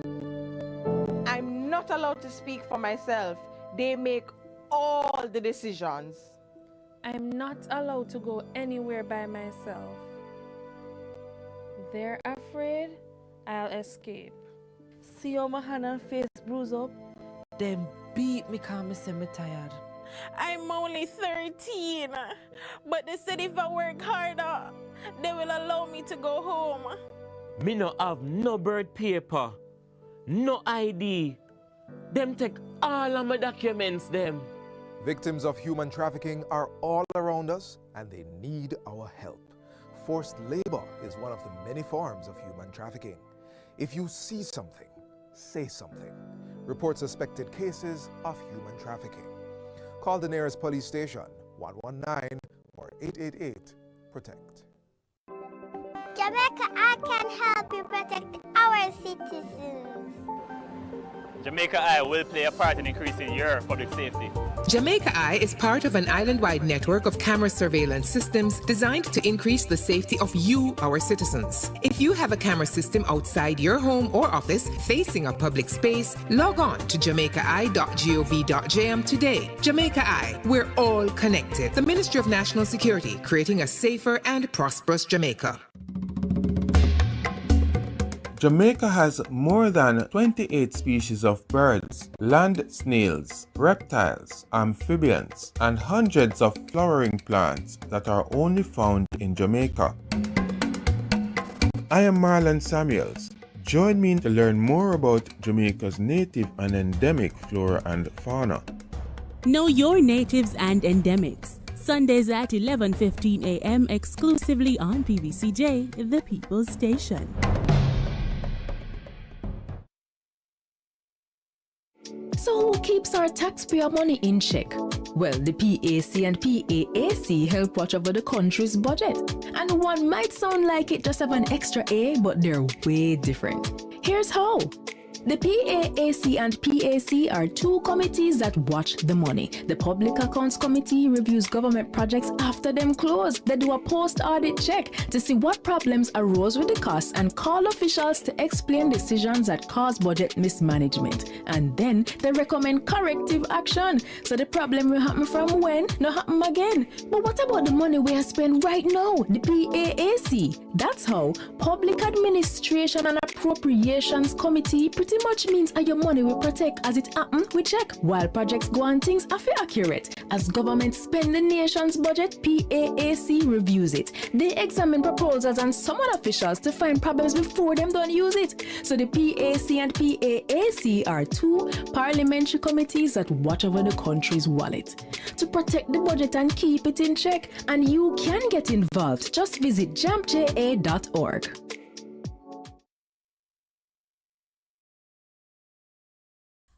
I'm not allowed to speak for myself. They make all the decisions. I'm not allowed to go anywhere by myself. They're afraid I'll escape. See how my hand and face bruise up? Them beat me cause me say me tired. I'm only 13, but they said if I work harder, they will allow me to go home. Me no have no birth paper, no ID. Them take all of my documents, them. Victims of human trafficking are all around us and they need our help. Forced labor is one of the many forms of human trafficking. If you see something, say something. Report suspected cases of human trafficking. Call the nearest police station, 119 or 888 PROTECT. JamaicaEye can help you protect our citizens. JamaicaEye will play a part in increasing your public safety. JamaicaEye is part of an island-wide network of camera surveillance systems designed to increase the safety of you, our citizens. If you have a camera system outside your home or office facing a public space, log on to JamaicaEye.gov.jm today. JamaicaEye, we're all connected. The Ministry of National Security, creating a safer and prosperous Jamaica. Jamaica has more than 28 species of birds, land snails, reptiles, amphibians, and hundreds of flowering plants that are only found in Jamaica. I am Marlon Samuels. Join me to learn more about Jamaica's native and endemic flora and fauna. Know your natives and endemics. Sundays at 11:15 a.m. exclusively on PBCJ, the People's Station. So who keeps our taxpayer money in check? Well, the PAC and PAAC help watch over the country's budget. And one might sound like it just have an extra A, but they're way different. Here's how. The PAAC and PAC are two committees that watch the money. The Public Accounts Committee reviews government projects after them close. They do a post-audit check to see what problems arose with the costs and call officials to explain decisions that cause budget mismanagement. And then they recommend corrective action. So the problem will happen from when, not happen again. But what about the money we are spending right now? The PAAC. That's how Public Administration and Appropriations Committee pretty much means your money will protect as it happen, we check. While projects go on, things are accurate. As government spend the nation's budget, PAAC reviews it. They examine proposals and summon officials to find problems before them don't use it. So the PAC and PAAC are two parliamentary committees that watch over the country's wallet to protect the budget and keep it in check. And you can get involved. Just visit jamja.org.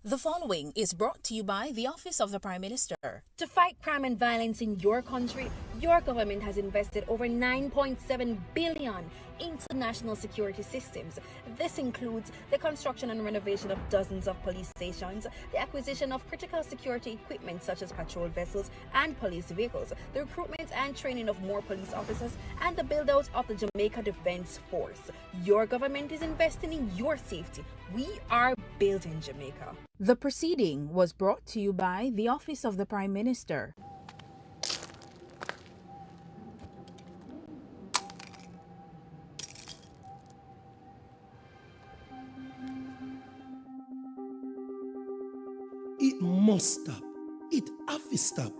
The following is brought to you by the Office of the Prime Minister. To fight crime and violence in your country, your government has invested over $9.7 billion into national security systems. This includes the construction and renovation of dozens of police stations, the acquisition of critical security equipment such as patrol vessels and police vehicles, the recruitment and training of more police officers, and the build-out of the Jamaica Defense Force. Your government is investing in your safety. We are building Jamaica. The proceeding was brought to you by the Office of the Prime Minister. It must stop. It have to stop.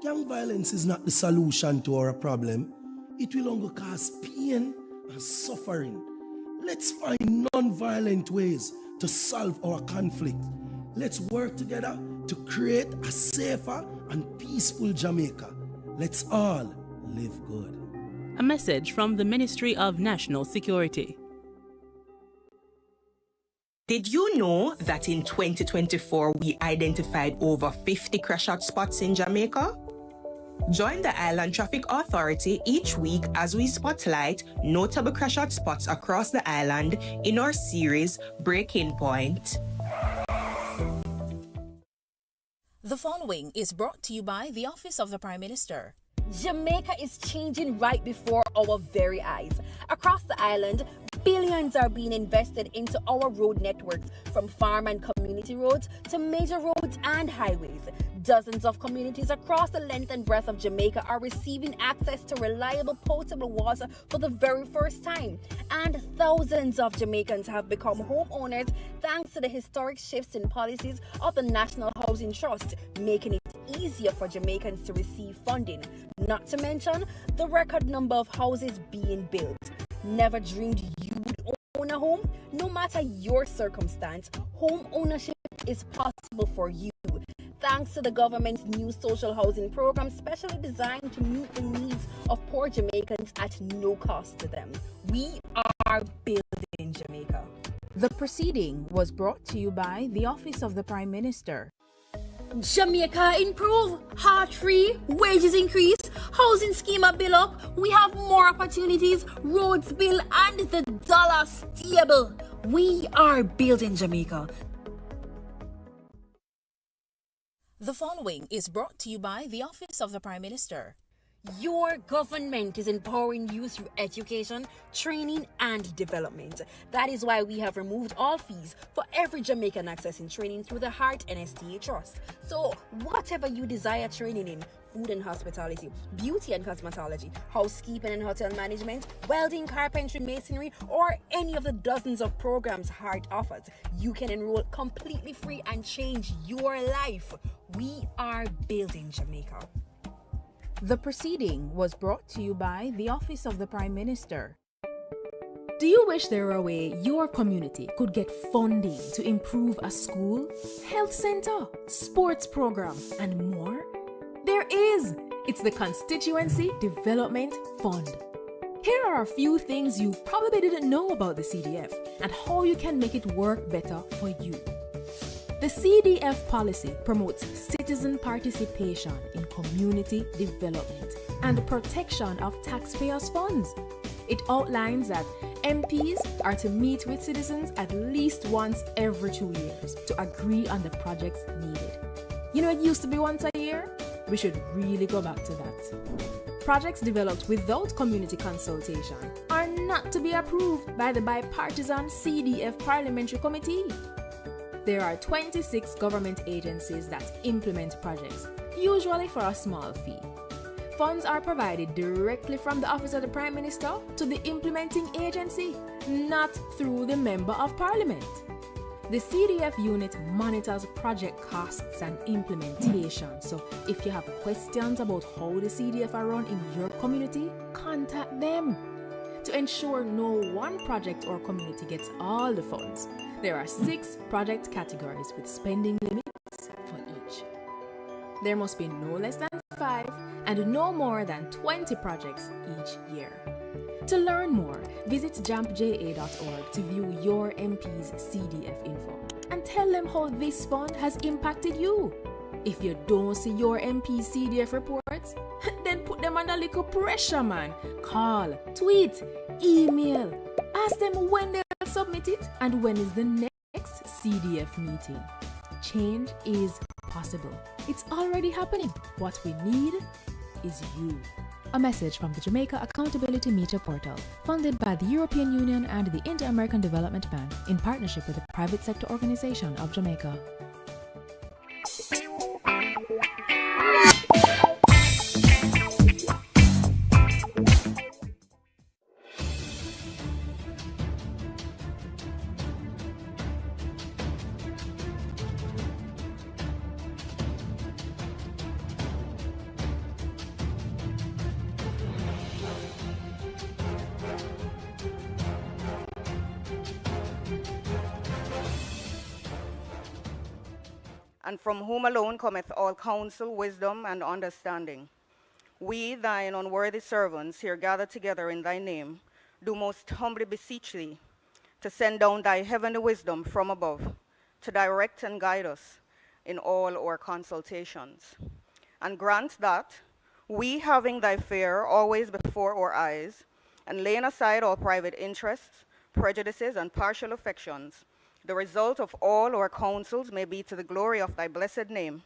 Gang violence is not the solution to our problem. It will only cause pain and suffering. Let's find non-violent ways to solve our conflict. Let's work together to create a safer and peaceful Jamaica. Let's all live good. A message from the Ministry of National Security. Did you know that in 2024 we identified over 50 crash out spots in Jamaica? Join the Island Traffic Authority each week as we spotlight notable crash out spots across the island in our series Breaking Point. The following is brought to you by the Office of the Prime Minister. Jamaica is changing right before our very eyes. Across the island, billions are being invested into our road networks, from farm and community roads to major roads and highways. Dozens of communities across the length and breadth of Jamaica are receiving access to reliable potable water for the very first time. And thousands of Jamaicans have become homeowners thanks to the historic shifts in policies of the National Housing Trust, making it easier for Jamaicans to receive funding. Not to mention the record number of houses being built. Never dreamed you would own a home? No matter your circumstance, home ownership is possible for you, thanks to the government's new social housing program specially designed to meet the needs of poor Jamaicans at no cost to them. We are building Jamaica. The proceeding was brought to you by the Office of the Prime Minister. Jamaica improve, heart free, wages increase, housing scheme are built up, we have more opportunities, roads built, and the dollar stable. We are building Jamaica. The following is brought to you by the Office of the Prime Minister. Your government is empowering you through education, training, and development. That is why we have removed all fees for every Jamaican accessing training through the Heart NSTA Trust. So, whatever you desire training in, food and hospitality, beauty and cosmetology, housekeeping and hotel management, welding, carpentry, masonry, or any of the dozens of programs Heart offers, you can enroll completely free and change your life. We are building Jamaica. The proceeding was brought to you by the Office of the Prime Minister. Do you wish there were a way your community could get funding to improve a school, health center, sports program, and more? There is! It's the Constituency Development Fund. Here are a few things you probably didn't know about the CDF and how you can make it work better for you. The CDF policy promotes citizen participation in community development and the protection of taxpayers' funds. It outlines that MPs are to meet with citizens at least once every 2 years to agree on the projects needed. You know, it used to be once a year? We should really go back to that. Projects developed without community consultation are not to be approved by the bipartisan CDF Parliamentary Committee. There are 26 government agencies that implement projects, usually for a small fee. Funds are provided directly from the Office of the Prime Minister to the implementing agency, not through the Member of Parliament. The CDF unit monitors project costs and implementation, so if you have questions about how the CDF are run in your community, contact them. To ensure no one project or community gets all the funds, there are 6 project categories with spending limits for each. There must be no less than 5 and no more than 20 projects each year. To learn more, visit jampja.org to view your MP's CDF info and tell them how this fund has impacted you. If you don't see your MP's CDF reports, then put them under little pressure, man. Call, tweet, email. Ask them when they'll submit it and when is the next CDF meeting. Change is possible. It's already happening. What we need is you. A message from the Jamaica Accountability Meter Portal, funded by the European Union and the Inter-American Development Bank in partnership with the Private Sector Organization of Jamaica. And from whom alone cometh all counsel, wisdom, and understanding. We, thine unworthy servants, here gathered together in thy name, do most humbly beseech thee to send down thy heavenly wisdom from above, to direct and guide us in all our consultations. And grant that, we having thy fear always before our eyes, and laying aside all private interests, prejudices, and partial affections, the result of all our counsels may be to the glory of thy blessed name,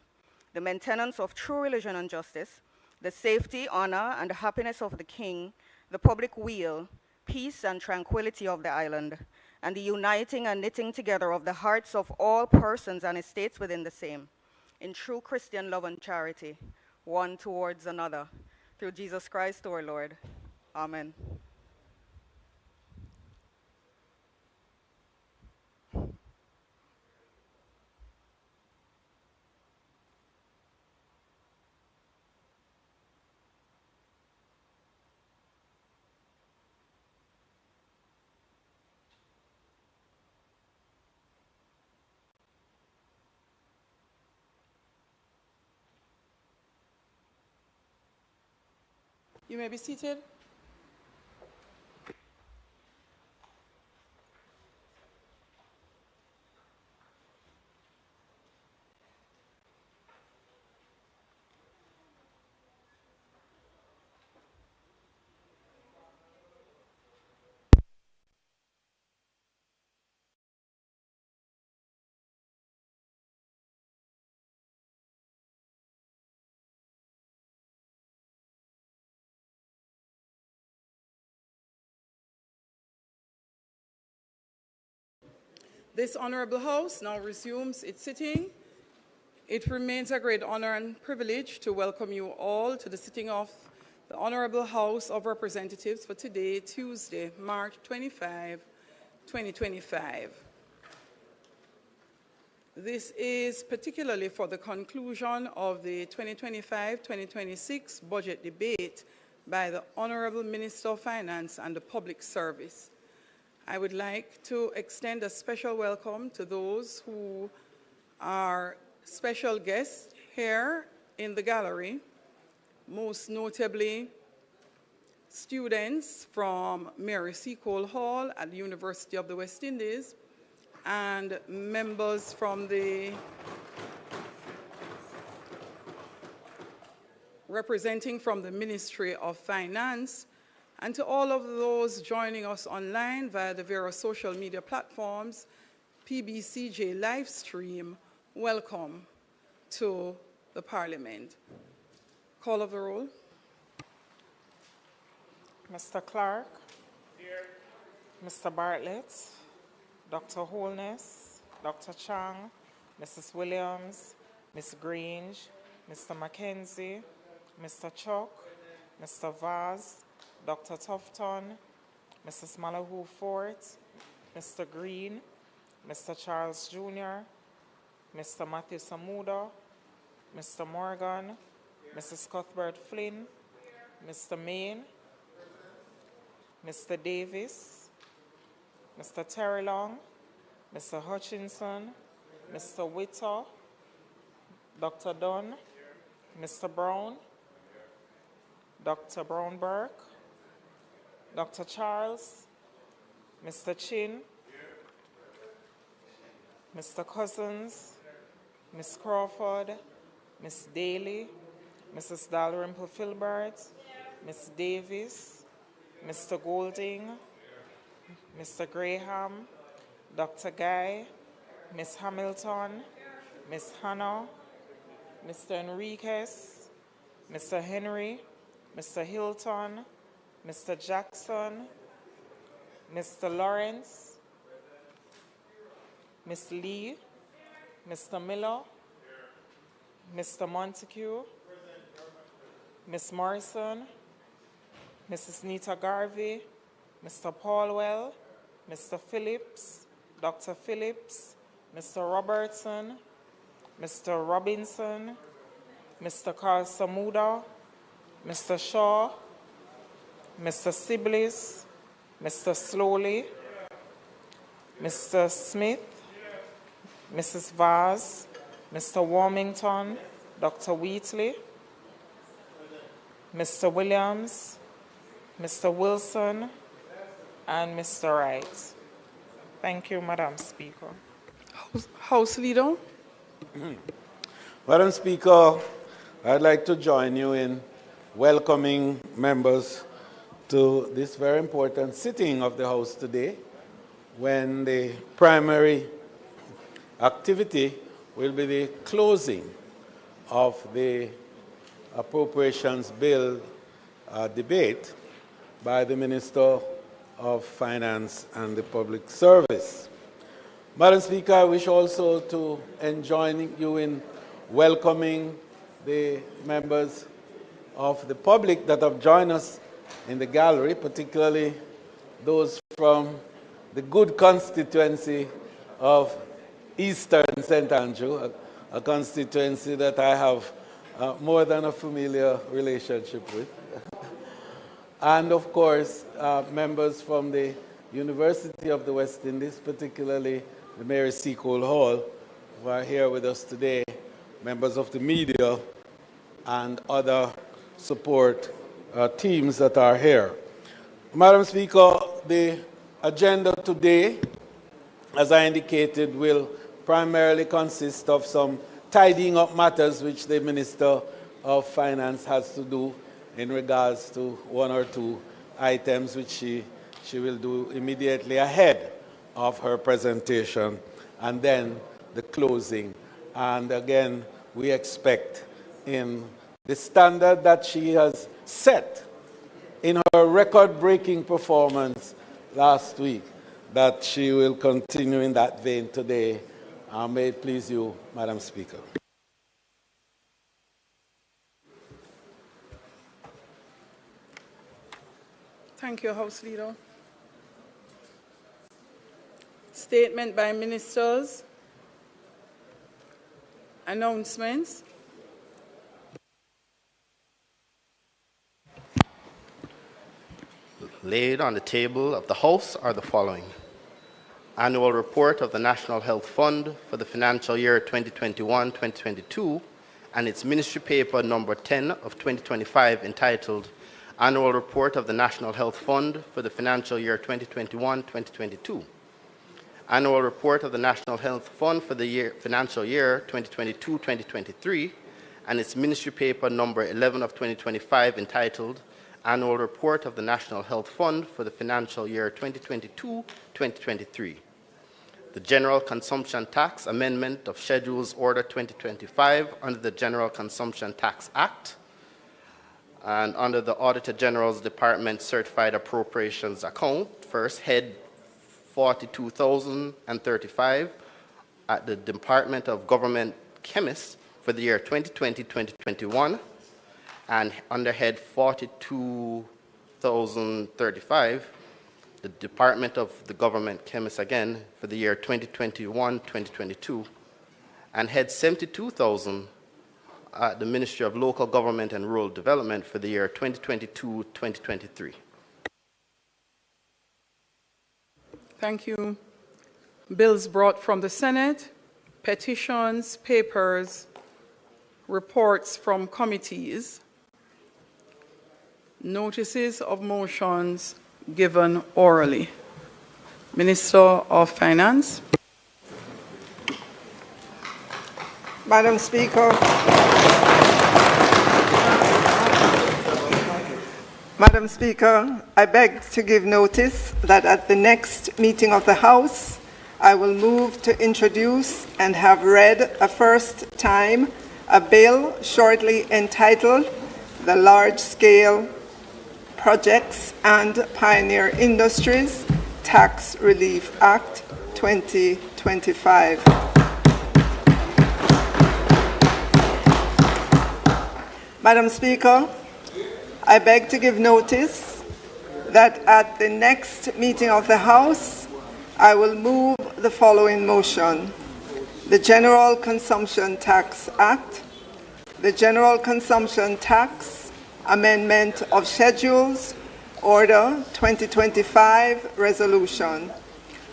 the maintenance of true religion and justice, the safety, honor, and happiness of the king, the public weal, peace and tranquility of the island, and the uniting and knitting together of the hearts of all persons and estates within the same, in true Christian love and charity, one towards another, through Jesus Christ our Lord. Amen. You may be seated. This honorable House now resumes its sitting. It remains a great honor and privilege to welcome you all to the sitting of the Honorable House of Representatives for today, Tuesday, March 25, 2025. This is particularly for the conclusion of the 2025-2026 budget debate by the Honorable Minister of Finance and the Public Service. I would like to extend a special welcome to those who are special guests here in the gallery, most notably students from Mary C. Cole Hall at the University of the West Indies and members from the representing from the Ministry of Finance, and to all of those joining us online via the various social media platforms, PBCJ live stream, welcome to the Parliament. Call of the roll. Mr. Clark. Here. Mr. Bartlett. Dr. Holness. Dr. Chang. Mrs. Williams. Ms. Grange. Mr. Mackenzie. Mr. Chuck. Mr. Vaz. Dr. Tufton, Mrs. Malahoo Fort, Mr. Green, Mr. Charles Jr., Mr. Matthew Samuda, Mr. Morgan, Mrs. Cuthbert Flynn, Mr. Main, Mr. Davis, Mr. Terry Long, Mr. Hutchinson, Mr. Witter, Dr. Dunn, Mr. Brown, Dr. Brown-Burke, Dr. Charles, Mr. Chin, Mr. Cousins, Ms. Crawford, Ms. Daly, Mrs. Dalrymple Filbert, Ms. Davis, Mr. Golding, Mr. Graham, Dr. Guy, Ms. Hamilton, Ms. Hannah, Mr. Enriquez, Mr. Henry, Mr. Hilton, Mr. Jackson, Mr. Lawrence, Ms. Lee, Mr. Miller, Mr. Montague, Ms. Morrison, Mrs. Nita Garvey, Mr. Paulwell, Mr. Phillips, Dr. Phillips, Mr. Robertson, Mr. Robinson, Mr. Carl Samuda, Mr. Shaw, Mr. Siblis, Mr. Slowly, Mr. Smith, Mrs. Vaz, Mr. Warmington, Dr. Wheatley, Mr. Williams, Mr. Wilson, and Mr. Wright. Thank you, Madam Speaker. House Leader. Madam Speaker, I'd like to join you in welcoming members to this very important sitting of the House today, when the primary activity will be the closing of the appropriations bill debate by the Minister of Finance and the Public Service. Madam Speaker, I wish also to join you in welcoming the members of the public that have joined us in the gallery, particularly those from the good constituency of Eastern St. Andrew, a constituency that I have more than a familiar relationship with. And of course, members from the University of the West Indies, particularly the Mary Seacole Hall, who are here with us today, members of the media, and other support teams that are here. Madam Speaker, the agenda today, as I indicated, will primarily consist of some tidying up matters which the Minister of Finance has to do in regards to one or two items which she will do immediately ahead of her presentation, and then the closing. And again, we expect in the standard that she has set in her record-breaking performance last week, that she will continue in that vein today. May it please you, Madam Speaker. Thank you, House Leader. Statement by ministers. Announcements. Laid on the table of the House are the following. Annual report of the National Health Fund for the financial year 2021-2022 and its ministry paper number 10 of 2025 entitled Annual Report of the National Health Fund for the financial year 2021-2022. Annual Report of the National Health Fund for the financial year 2022-2023 and its ministry paper number 11 of 2025 entitled Annual Report of the National Health Fund for the financial year 2022-2023. The General Consumption Tax Amendment of Schedules Order 2025 under the General Consumption Tax Act and under the Auditor General's Department Certified Appropriations Account, first head 42,035 at the Department of Government Chemists for the year 2020-2021, and under head 42,035, the Department of the Government Chemists again for the year 2021-2022, and head 72,000 at the Ministry of Local Government and Rural Development for the year 2022-2023. Thank you. Bills brought from the Senate, petitions, papers, reports from committees, notices of motions given orally. Minister of Finance. Madam Speaker, Madam Speaker, I beg to give notice that at the next meeting of the House, I will move to introduce and have read a first time a bill shortly entitled the Large-Scale Projects and Pioneer Industries Tax Relief Act 2025. Madam Speaker, I beg to give notice that at the next meeting of the House, I will move the following motion. The General Consumption Tax Act, the General Consumption Tax Amendment of Schedules, Order 2025 Resolution.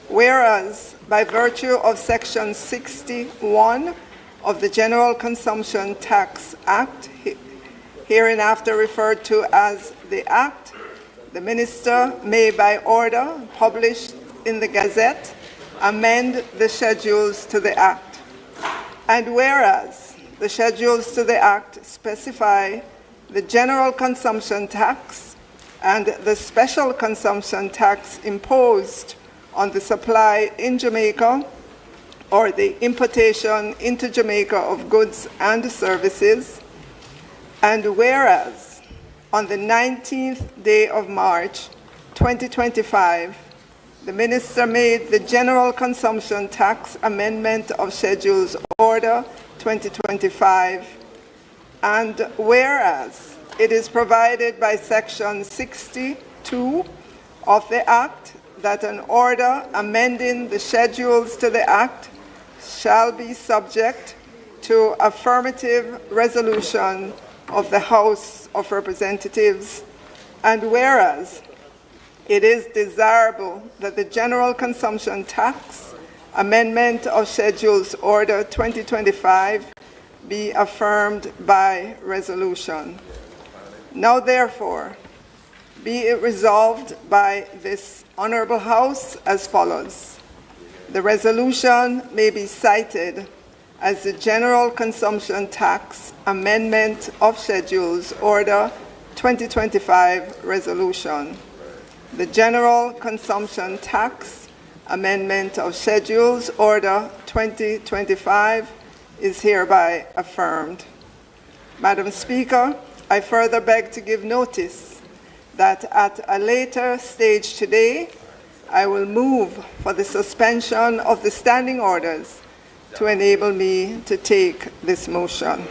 Whereas, by virtue of Section 61 of the General Consumption Tax Act, hereinafter referred to as the Act, the Minister may by order published in the Gazette amend the schedules to the Act. And whereas the schedules to the Act specify the general consumption tax and the special consumption tax imposed on the supply in Jamaica or the importation into Jamaica of goods and services, And whereas on the 19th day of March 2025, the Minister made the General Consumption Tax Amendment of Schedules Order 2025, and whereas it is provided by Section 62 of the Act that an order amending the schedules to the Act shall be subject to affirmative resolution of the House of Representatives, and whereas it is desirable that the General Consumption Tax Amendment of Schedules Order 2025 be affirmed by resolution. Now therefore, be it resolved by this Honourable House as follows. The resolution may be cited as the General Consumption Tax Amendment of Schedules Order 2025 Resolution. The General Consumption Tax Amendment of Schedules Order 2025 is hereby affirmed. Madam Speaker, I further beg to give notice that at a later stage today, I will move for the suspension of the standing orders to enable me to take this motion.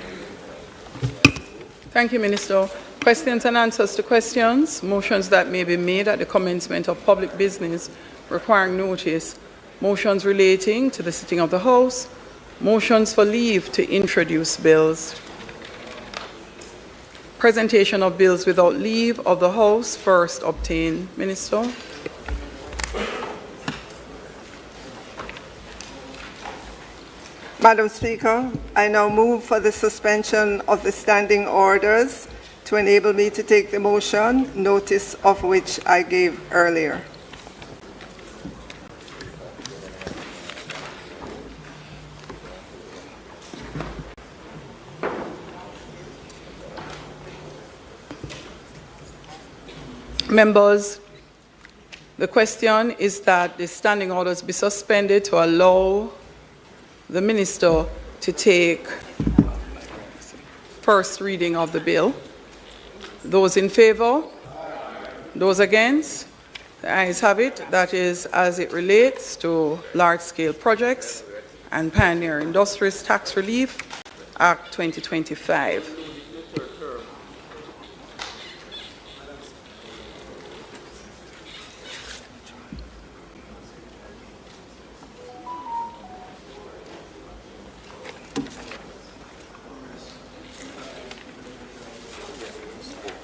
Thank you, Minister. Questions and answers to questions. Motions that may be made at the commencement of public business requiring notice. Motions relating to the sitting of the House. Motions for leave to introduce bills. Presentation of bills without leave of the House. First obtained. Minister. Madam Speaker, I now move for the suspension of the standing orders to enable me to take the motion, notice of which I gave earlier. Members, the question is that the standing orders be suspended to allow the Minister to take first reading of the bill. Those in favour? Those against? The ayes have it. That is as it relates to large-scale projects and Pioneer Industries Tax Relief Act 2025.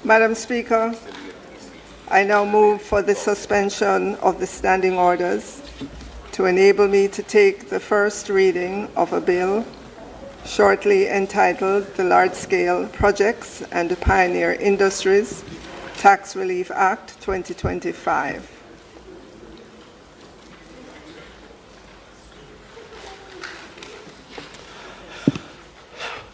Madam Speaker, I now move for the suspension of the standing orders to enable me to take the first reading of a bill shortly entitled the Large-Scale Projects and Pioneer Industries Tax Relief Act 2025.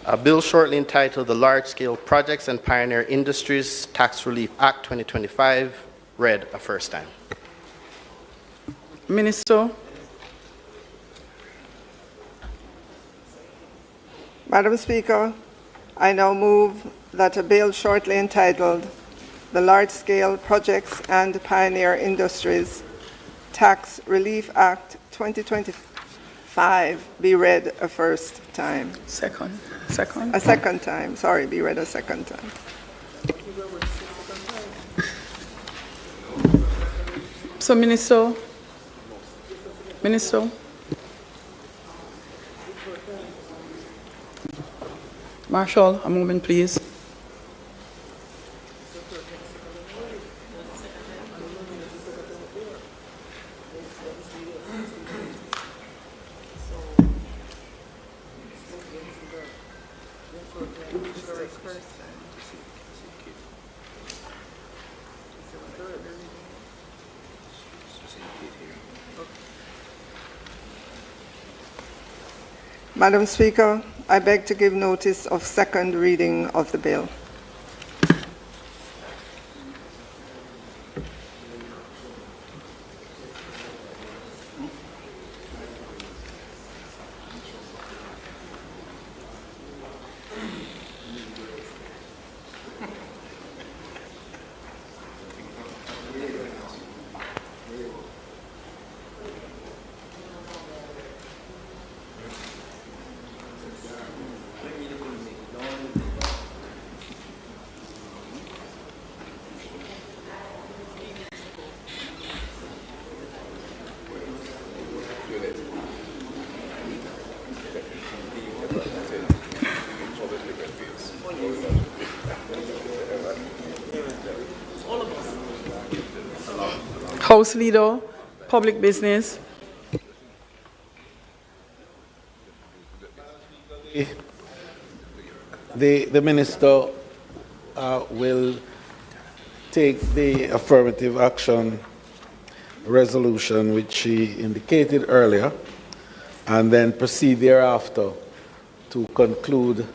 A bill shortly entitled the Large-Scale Projects and Pioneer Industries Tax Relief Act 2025, read a first time. Minister. Madam Speaker, I now move that a bill shortly entitled the Large-Scale Projects and Pioneer Industries Tax Relief Act 2025 be read a first time. Second. A second time. Sorry, be read a second time. So, Minister. Marshall, a moment, please. Madam Speaker, I beg to give notice of second reading of the bill. House Leader, Public Business. The Minister will take the affirmative action resolution which she indicated earlier and then proceed thereafter to conclude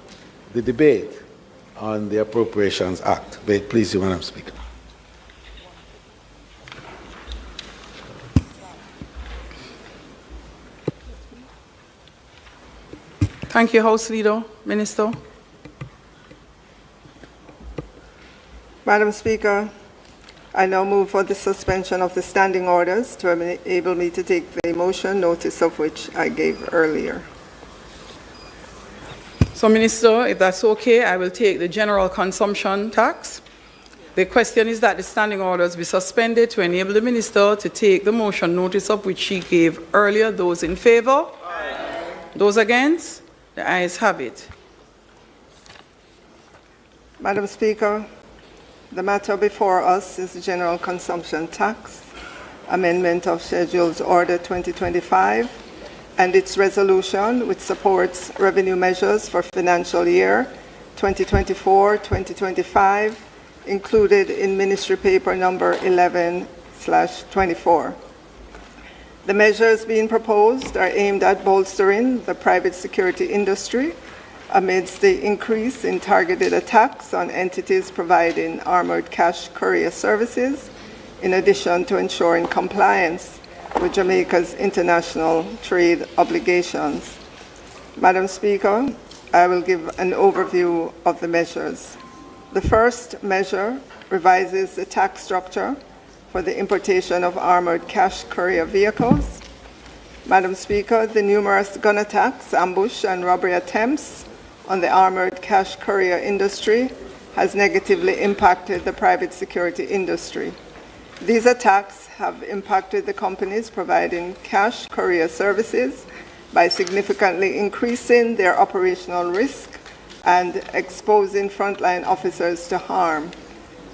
the debate on the Appropriations Act. May it please you, Madam Speaker. Thank you, House Leader. Minister. Madam Speaker, I now move for the suspension of the standing orders to enable me to take the motion, notice of which I gave earlier. So, Minister, if that's okay, I will take the general consumption tax. The question is that the standing orders be suspended to enable the Minister to take the motion, notice of which she gave earlier. Those in favour? Those against? The ayes have it. Madam Speaker, the matter before us is the general consumption tax, amendment of Schedules Order 2025, and its resolution which supports revenue measures for financial year 2024-2025, included in Ministry Paper number 11/24. The measures being proposed are aimed at bolstering the private security industry amidst the increase in targeted attacks on entities providing armored cash courier services, in addition to ensuring compliance with Jamaica's international trade obligations. Madam Speaker, I will give an overview of the measures. The first measure revises the tax structure for the importation of armored cash courier vehicles. Madam Speaker, the numerous gun attacks, ambush, and robbery attempts on the armored cash courier industry has negatively impacted the private security industry. These attacks have impacted the companies providing cash courier services by significantly increasing their operational risk and exposing frontline officers to harm.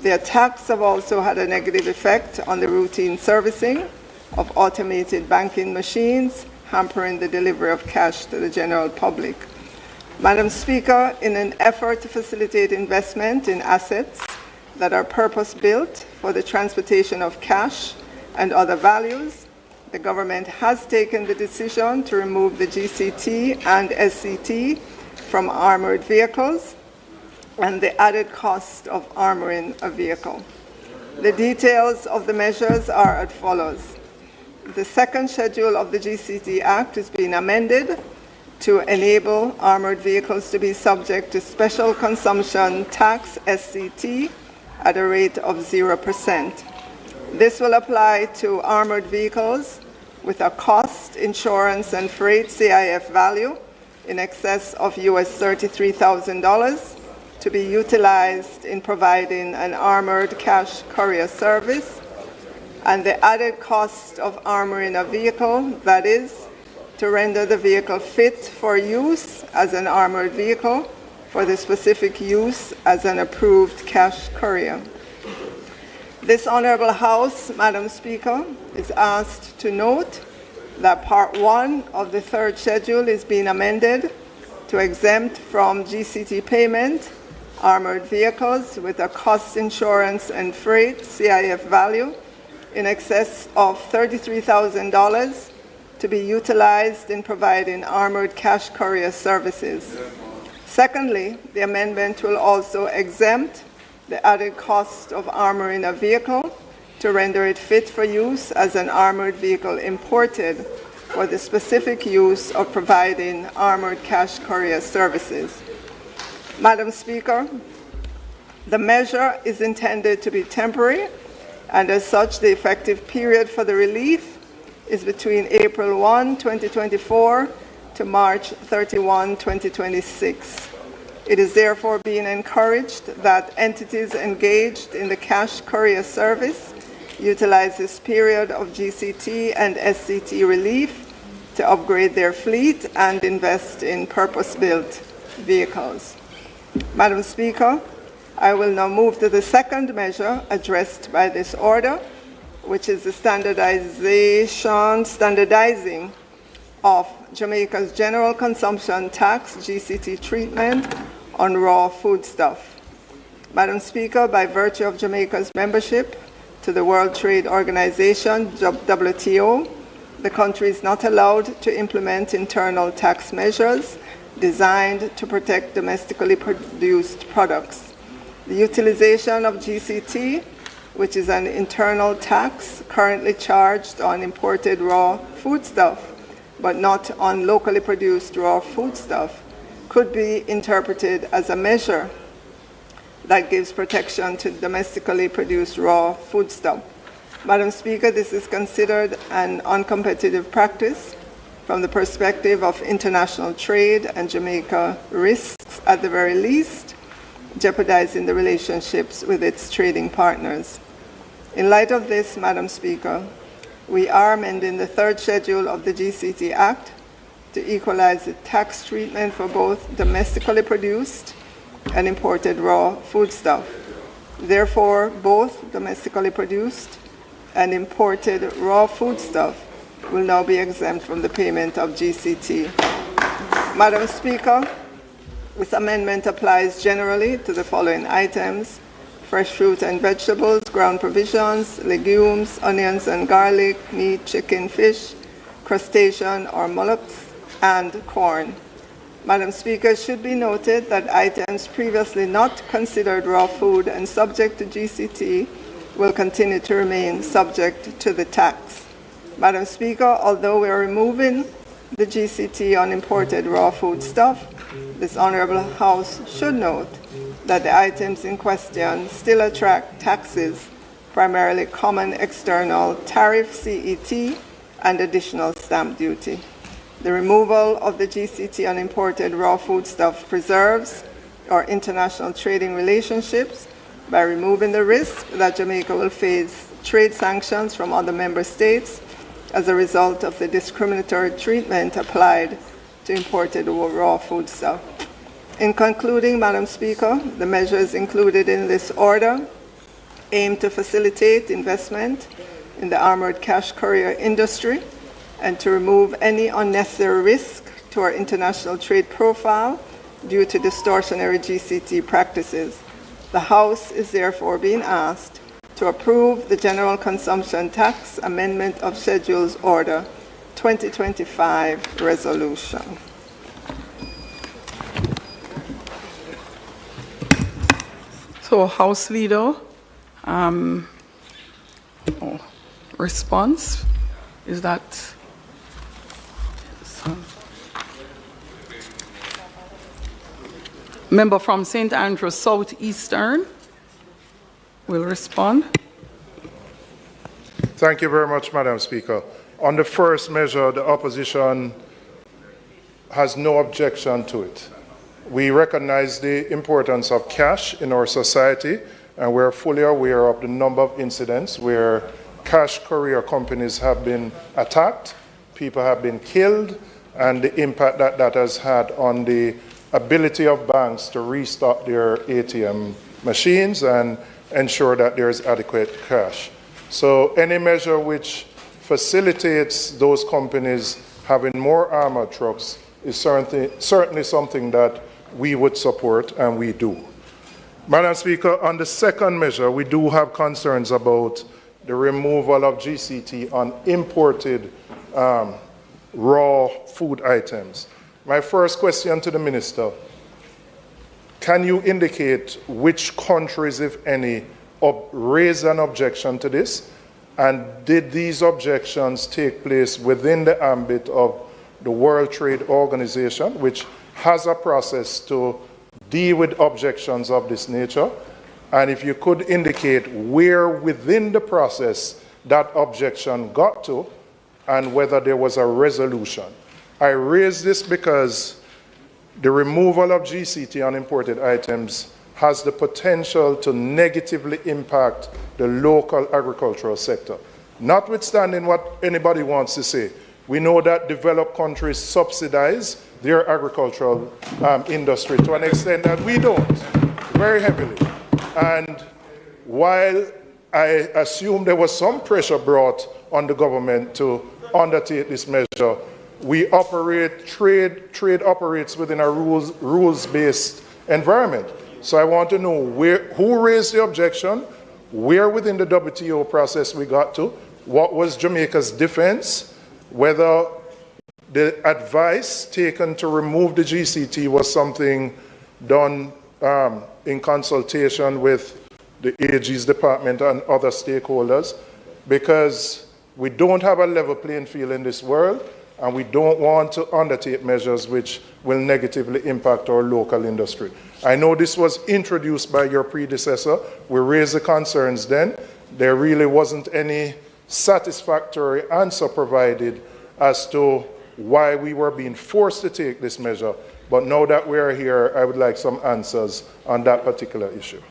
The attacks have also had a negative effect on the routine servicing of automated banking machines, hampering the delivery of cash to the general public. Madam Speaker, in an effort to facilitate investment in assets that are purpose-built for the transportation of cash and other values, the government has taken the decision to remove the GCT and SCT from armored vehicles and the added cost of armoring a vehicle. The details of the measures are as follows. The second schedule of the GCT Act is being amended to enable armored vehicles to be subject to special consumption tax SCT at a rate of 0%. This will apply to armored vehicles with a cost, insurance, and freight CIF value in excess of US $33,000 to be utilized in providing an armored cash courier service, and the added cost of armoring a vehicle, that is, to render the vehicle fit for use as an armored vehicle for the specific use as an approved cash courier. This Honourable House, Madam Speaker, is asked to note that Part 1 of the third schedule is being amended to exempt from GCT payment armored vehicles with a cost, insurance, and freight CIF value in excess of $33,000 to be utilized in providing armored cash courier services. Secondly, the amendment will also exempt the added cost of armoring a vehicle to render it fit for use as an armored vehicle imported for the specific use of providing armored cash courier services. Madam Speaker, the measure is intended to be temporary, and as such, the effective period for the relief is between April 1, 2024 to March 31, 2026. It is therefore being encouraged that entities engaged in the cash courier service utilize this period of GCT and SCT relief to upgrade their fleet and invest in purpose-built vehicles. Madam Speaker, I will now move to the second measure addressed by this order, which is the standardizing of Jamaica's general consumption tax, GCT treatment, on raw foodstuff. Madam Speaker, by virtue of Jamaica's membership to the World Trade Organization, WTO, the country is not allowed to implement internal tax measures designed to protect domestically produced products. The utilization of GCT, which is an internal tax currently charged on imported raw foodstuff, but not on locally produced raw foodstuff, could be interpreted as a measure that gives protection to domestically produced raw foodstuff. Madam Speaker, this is considered an uncompetitive practice from the perspective of international trade and Jamaica risks, at the very least, jeopardizing the relationships with its trading partners. In light of this, Madam Speaker, we are amending the third schedule of the GCT Act to equalize the tax treatment for both domestically produced and imported raw foodstuff. Therefore, both domestically produced and imported raw foodstuff will now be exempt from the payment of GCT. Madam Speaker, this amendment applies generally to the following items: fresh fruit and vegetables, ground provisions, legumes, onions and garlic, meat, chicken, fish, crustacean or mollusks, and corn. Madam Speaker, it should be noted that items previously not considered raw food and subject to GCT will continue to remain subject to the tax. Madam Speaker, although we are removing the GCT on imported raw food stuff, this Honourable House should note that the items in question still attract taxes, primarily common external tariff, CET, and additional stamp duty. The removal of the GCT on imported raw foodstuff preserves our international trading relationships by removing the risk that Jamaica will face trade sanctions from other member states as a result of the discriminatory treatment applied to imported raw foodstuff. In concluding, Madam Speaker, the measures included in this order aim to facilitate investment in the armored cash courier industry and to remove any unnecessary risk to our international trade profile due to distortionary GCT practices. The House is therefore being asked to approve the General Consumption Tax Amendment of Schedules Order 2025 Resolution. So, House Leader, response is that member from St. Andrews Southeastern will respond. Thank you very much, Madam Speaker. On the first measure, the opposition has no objection to it. We recognize the importance of cash in our society, and we're fully aware of the number of incidents where cash courier companies have been attacked, people have been killed, and the impact that that has had on the ability of banks to restock their ATM machines and ensure that there is adequate cash. So any measure which facilitates those companies having more armored trucks is certainly something that we would support, and we do. Madam Speaker, on the second measure, we do have concerns about the removal of GCT on imported raw food items. My first question to the Minister: can you indicate which countries, if any, raised an objection to this? And did these objections take place within the ambit of the World Trade Organization, which has a process to deal with objections of this nature? And if you could indicate where within the process that objection got to and whether there was a resolution. I raise this because the removal of GCT on imported items has the potential to negatively impact the local agricultural sector. Notwithstanding what anybody wants to say, we know that developed countries subsidize their agricultural industry to an extent that we don't, very heavily. And while I assume there was some pressure brought on the government to undertake this measure. We operate, trade operates within a rules-based environment. So I want to know who raised the objection, where within the WTO process we got to, what was Jamaica's defense, whether the advice taken to remove the GCT was something done in consultation with the AG's department and other stakeholders, because we don't have a level playing field in this world, and we don't want to undertake measures which will negatively impact our local industry. I know this was introduced by your predecessor. We raised the concerns then. There really wasn't any satisfactory answer provided as to why we were being forced to take this measure. But now that we are here, I would like some answers on that particular issue.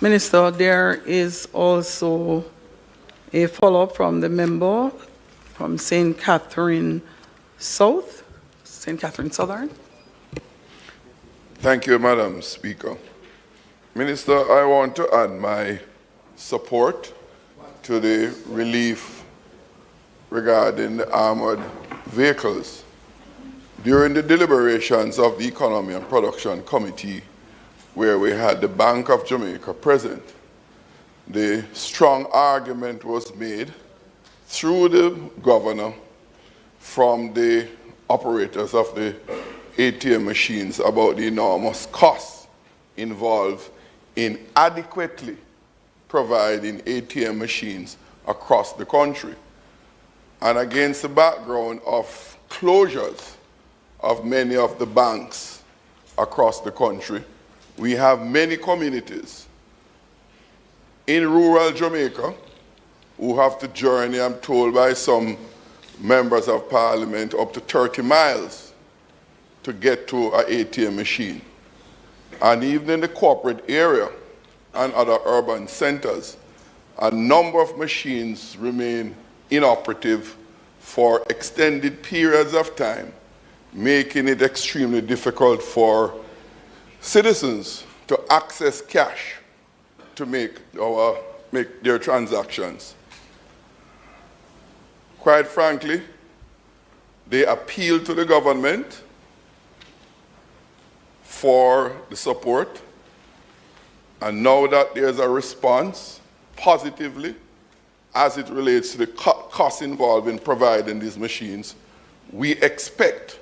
Minister, there is also a follow-up from the member from St. Catherine South, St. Catherine Southern. Thank you, Madam Speaker. Minister, I want to add my support to the relief regarding the armored vehicles. During the deliberations of the Economy and Production Committee, where we had the Bank of Jamaica present, the strong argument was made through the governor from the operators of the ATM machines about the enormous costs involved in adequately providing ATM machines across the country. And against the background of closures of many of the banks across the country, we have many communities in rural Jamaica who have to journey, I'm told by some members of parliament, up to 30 miles to get to an ATM machine. And even in the corporate area and other urban centers, a number of machines remain inoperative for extended periods of time, making it extremely difficult for citizens to access cash to make their transactions. Quite frankly, they appeal to the government for the support, and now that there's a response positively as it relates to the costs involved in providing these machines, we expect,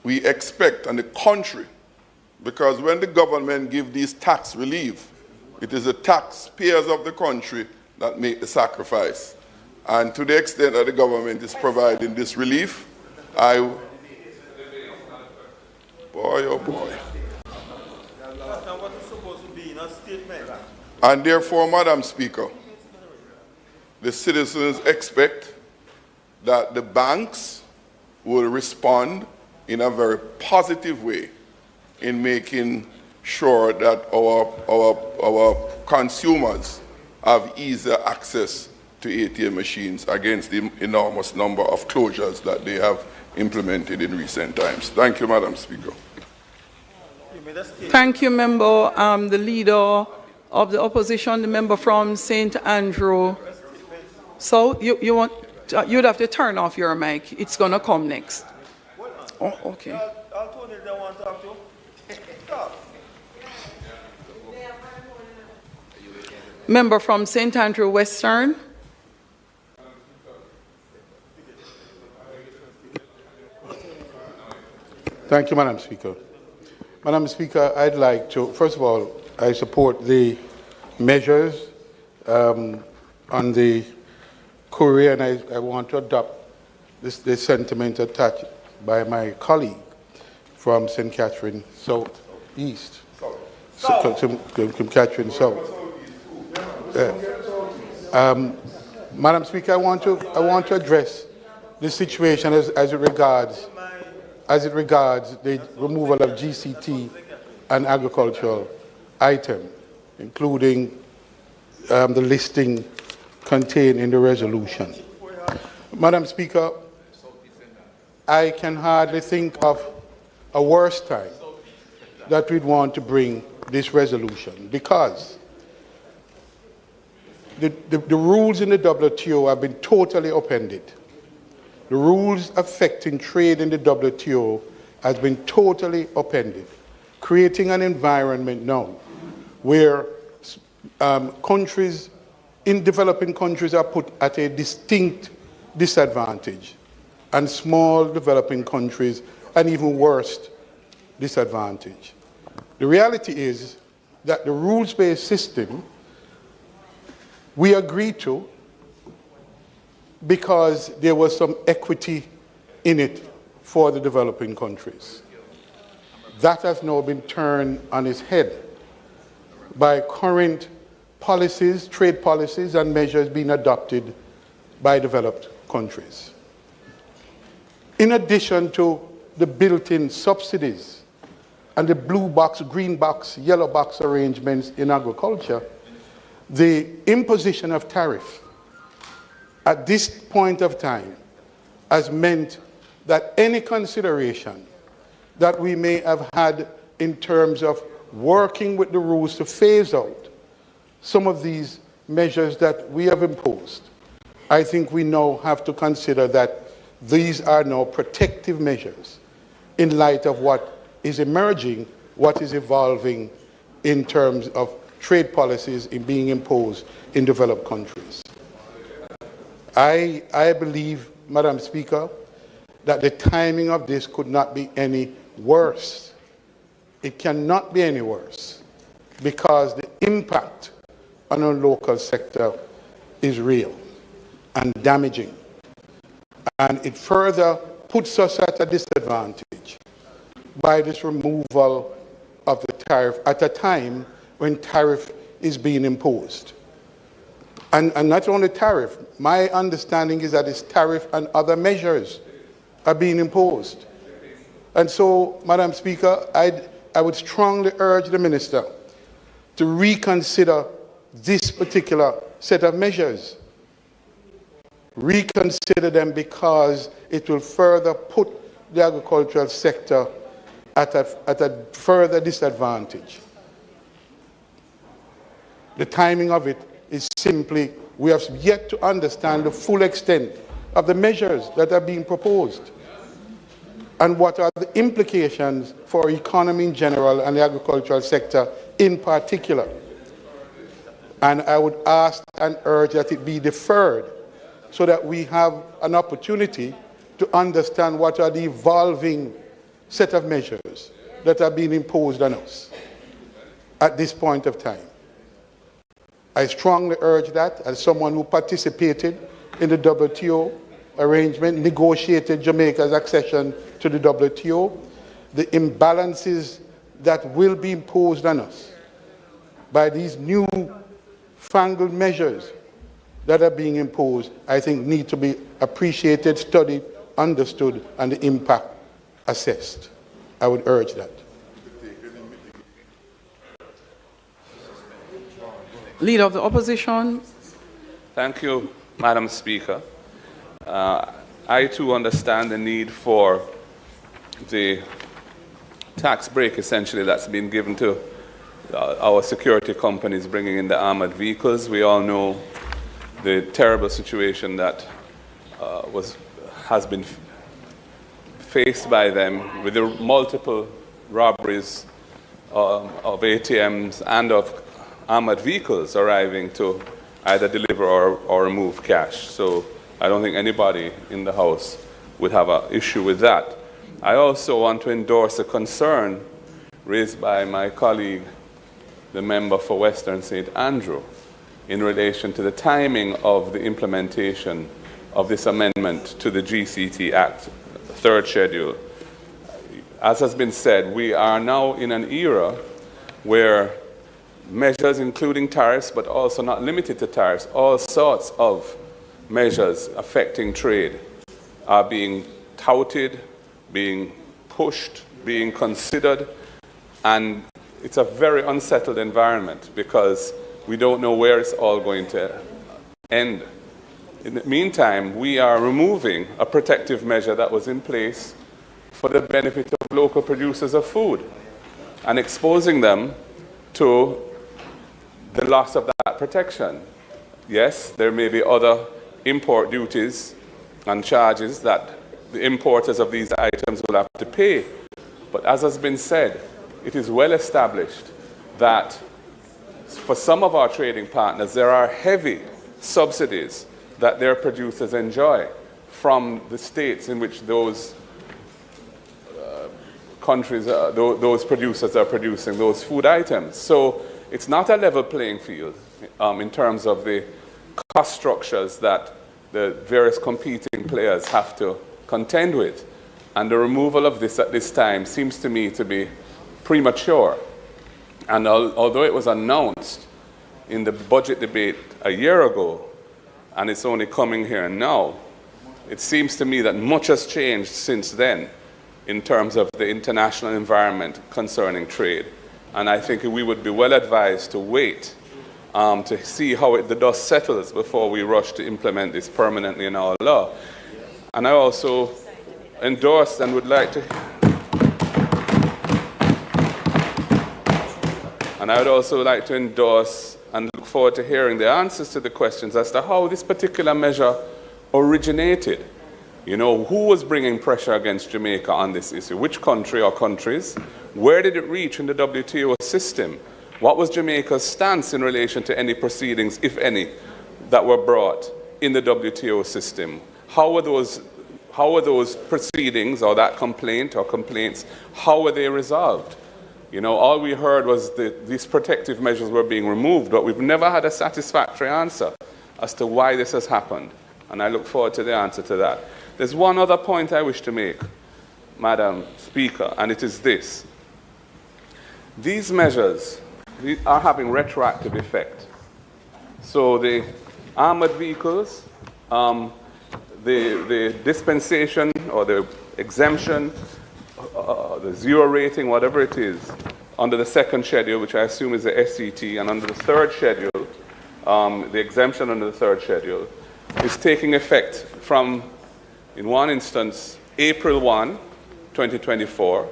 and the country, because when the government gives these tax relief, it is the taxpayers of the country that make the sacrifice. And to the extent that the government is providing this relief, boy, oh boy. And therefore, Madam Speaker, the citizens expect that the banks will respond in a very positive way in making sure that our consumers have easier access to ATM machines against the enormous number of closures that they have implemented in recent times. Thank you, Madam Speaker. Thank you, member. The leader of the opposition, the member from St. Andrew. So you'd have to turn off your mic. It's going to come next. Oh, okay. Member from St. Andrew Western. Thank you, Madam Speaker. Madam Speaker, I'd like to, first of all, I support the measures on the courier, and I want to adopt this sentiment attached by my colleague from St. Catherine South East. St. Catherine South. Madam Speaker, I want to address the situation as it regards the removal of GCT and agricultural item, including the listing contained in the resolution. Madam Speaker, I can hardly think of a worse time that we'd want to bring this resolution, because the rules in the WTO have been totally upended. The rules affecting trade in the WTO has been totally upended, creating an environment now where countries in developing countries are put at a distinct disadvantage, and small developing countries an even worse disadvantage. The reality is that the rules-based system we agreed to because there was some equity in it for the developing countries. That has now been turned on its head by current policies, trade policies and measures being adopted by developed countries. In addition to the built-in subsidies and the blue box, green box, yellow box arrangements in agriculture, the imposition of tariff at this point of time has meant that any consideration that we may have had in terms of working with the rules to phase out some of these measures that we have imposed, I think we now have to consider that these are now protective measures in light of what is emerging, what is evolving in terms of trade policies in being imposed in developed countries. I believe, Madam Speaker, that the timing of this could not be any worse. It cannot be any worse because the impact on our local sector is real and damaging. And it further puts us at a disadvantage by this removal of the tariff at a time when tariff is being imposed. And not only tariff, my understanding is that it's tariff and other measures are being imposed. And so, Madam Speaker, I would strongly urge the Minister to reconsider this particular set of measures. Reconsider them because it will further put the agricultural sector at a further disadvantage. The timing of it is simply, we have yet to understand the full extent of the measures that are being proposed and what are the implications for our economy in general and the agricultural sector in particular. And I would ask and urge that it be deferred so that we have an opportunity to understand what are the evolving set of measures that are being imposed on us at this point of time. I strongly urge that as someone who participated in the WTO arrangement, negotiated Jamaica's accession to the WTO, the imbalances that will be imposed on us by these new fangled measures that are being imposed, I think need to be appreciated, studied, understood, and the impact assessed. I would urge that. Leader of the Opposition. Thank you, Madam Speaker. I too understand the need for the tax break essentially that's been given to our security companies bringing in the armored vehicles. We all know the terrible situation that has been faced by them with the multiple robberies of ATMs and of armored vehicles arriving to either deliver or remove cash. So I don't think anybody in the House would have an issue with that. I also want to endorse a concern raised by my colleague, the member for Western St. Andrew, in relation to the timing of the implementation of this amendment to the GCT Act, third schedule. As has been said, we are now in an era where measures including tariffs, but also not limited to tariffs, all sorts of measures affecting trade are being touted, being pushed, being considered, and it's a very unsettled environment because we don't know where it's all going to end. In the meantime, we are removing a protective measure that was in place for the benefit of local producers of food and exposing them to the loss of that protection. Yes, there may be other import duties and charges that the importers of these items will have to pay. But as has been said, it is well established that for some of our trading partners, there are heavy subsidies that their producers enjoy from the states in which those countries, those producers are producing those food items. So it's not a level playing field in terms of the cost structures that the various competing players have to contend with. And the removal of this at this time seems to me to be premature. And although it was announced in the budget debate a year ago, and it's only coming here now, it seems to me that much has changed since then in terms of the international environment concerning trade. And I think we would be well advised to wait to see how the dust settles before we rush to implement this permanently in our law. And I also endorse and would like to, and I would also like to endorse and look forward to hearing the answers to the questions as to how this particular measure originated. You know, who was bringing pressure against Jamaica on this issue? Which country or countries? Where did it reach in the WTO system? What was Jamaica's stance in relation to any proceedings, if any, that were brought in the WTO system? How were those proceedings or that complaint or complaints, how were they resolved? You know, all we heard was that these protective measures were being removed, but we've never had a satisfactory answer as to why this has happened. And I look forward to the answer to that. There's one other point I wish to make, Madam Speaker, and it is this. These measures are having retroactive effect. So the armored vehicles, the dispensation or the exemption, the zero rating, whatever it is, under the second schedule, which I assume is the SCT, and under the third schedule, the exemption under the third schedule, is taking effect from, in one instance, April 1, 2024,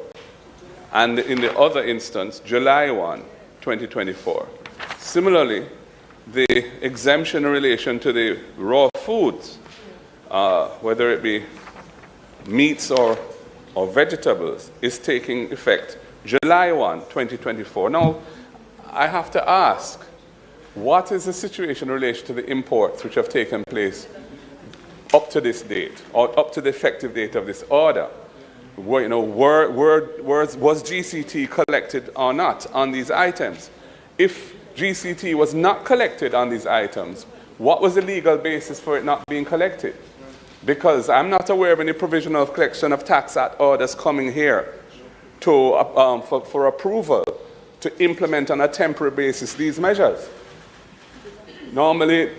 and in the other instance, July 1, 2024. Similarly, the exemption in relation to the raw foods, whether it be meats or vegetables, is taking effect July 1, 2024. Now, I have to ask, what is the situation in relation to the imports which have taken place up to this date, or up to the effective date of this order? Was GCT collected or not on these items? If GCT was not collected on these items, what was the legal basis for it not being collected? Because I'm not aware of any provisional collection of tax act orders coming here to, for approval to implement on a temporary basis these measures. Normally,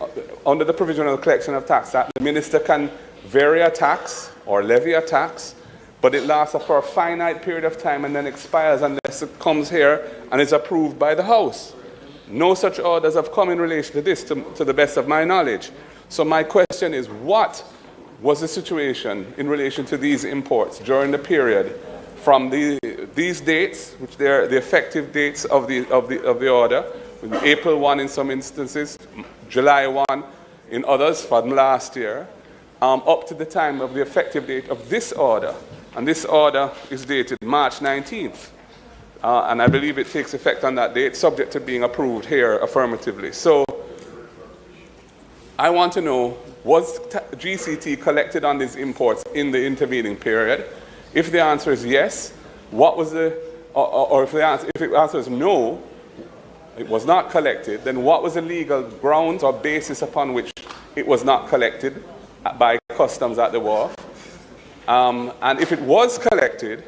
under the provisional collection of tax act, the minister can vary a tax or levy a tax, but it lasts for a finite period of time and then expires unless it comes here and is approved by the House. No such orders have come in relation to this, to the best of my knowledge. So my question is, what was the situation in relation to these imports during the period from these dates, which they're the effective dates of the order, April 1 in some instances, July 1 in others from last year, up to the time of the effective date of this order. And this order is dated March 19th. And I believe it takes effect on that date, subject to being approved here affirmatively. So I want to know, was GCT collected on these imports in the intervening period? If the answer is yes, what was the, or if the answer is no, it was not collected, then what was the legal grounds or basis upon which it was not collected by customs at the wharf? And if it was collected,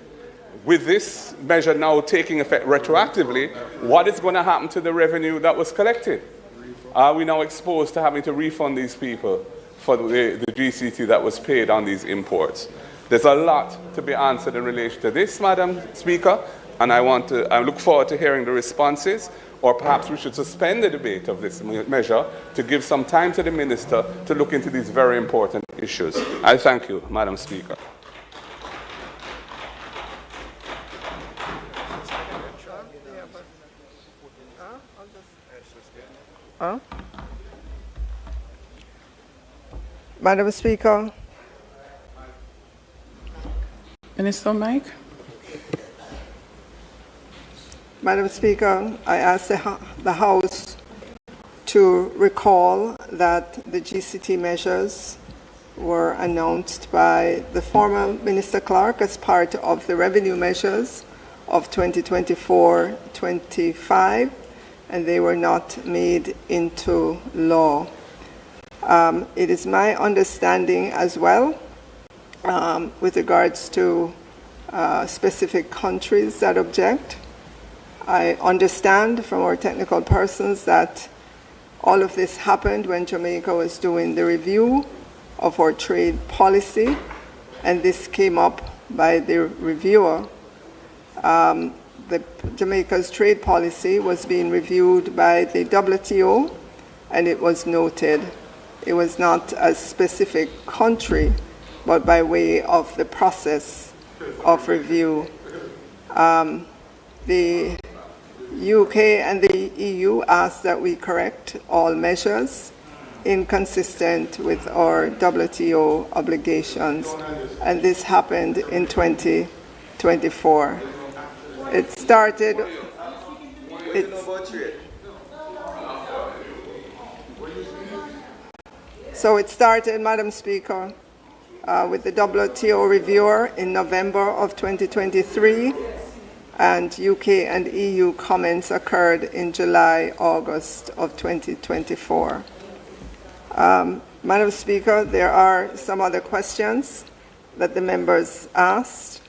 with this measure now taking effect retroactively, what is going to happen to the revenue that was collected? Are we now exposed to having to refund these people for the GCT that was paid on these imports? There's a lot to be answered in relation to this, Madam Speaker, and I look forward to hearing the responses, or perhaps we should suspend the debate of this measure to give some time to the Minister to look into these very important issues. I thank you, Madam Speaker. Madam Speaker. Minister Mike. Madam Speaker, I ask the House to recall that the GCT measures were announced by the former Minister Clark as part of the revenue measures of 2024-25, and they were not made into law. It is my understanding as well, with regards to specific countries that object. I understand from our technical persons that all of this happened when Jamaica was doing the review of our trade policy, and this came up by the reviewer. Jamaica's trade policy was being reviewed by the WTO, and it was noted it was not a specific country, but by way of the process of review. The UK and the EU asked that we correct all measures inconsistent with our WTO obligations, and this happened in 2024. It started. So it started, Madam Speaker, with the WTO reviewer in November of 2023, and UK and EU comments occurred in July, August of 2024. Madam Speaker, there are some other questions that the members asked.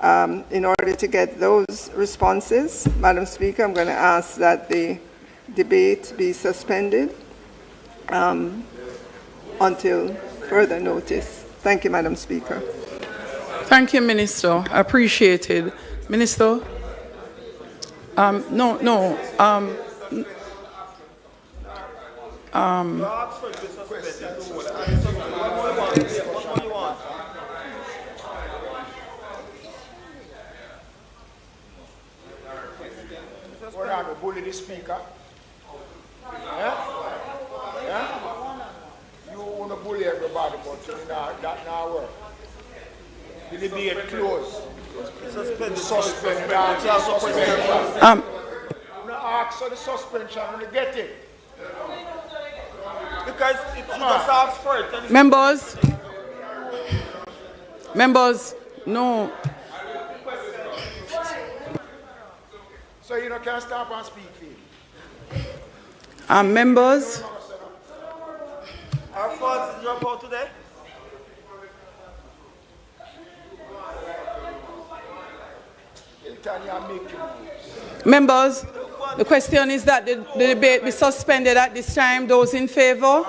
In order to get those responses, Madam Speaker, I'm going to ask that the debate be suspended until further notice. Thank you, Madam Speaker. Thank you, Minister. Appreciated. Minister? We're not going to bully the speaker. Yeah? Yeah? You want to bully everybody, but that not work. The debate closed. Suspend. You ask for the suspension when you get it. Because if you just ask for it. Members, no. So you can't stop and speak for you. Members. Our funds is drop out today? Members, the question is that the debate be suspended at this time. Those in favor?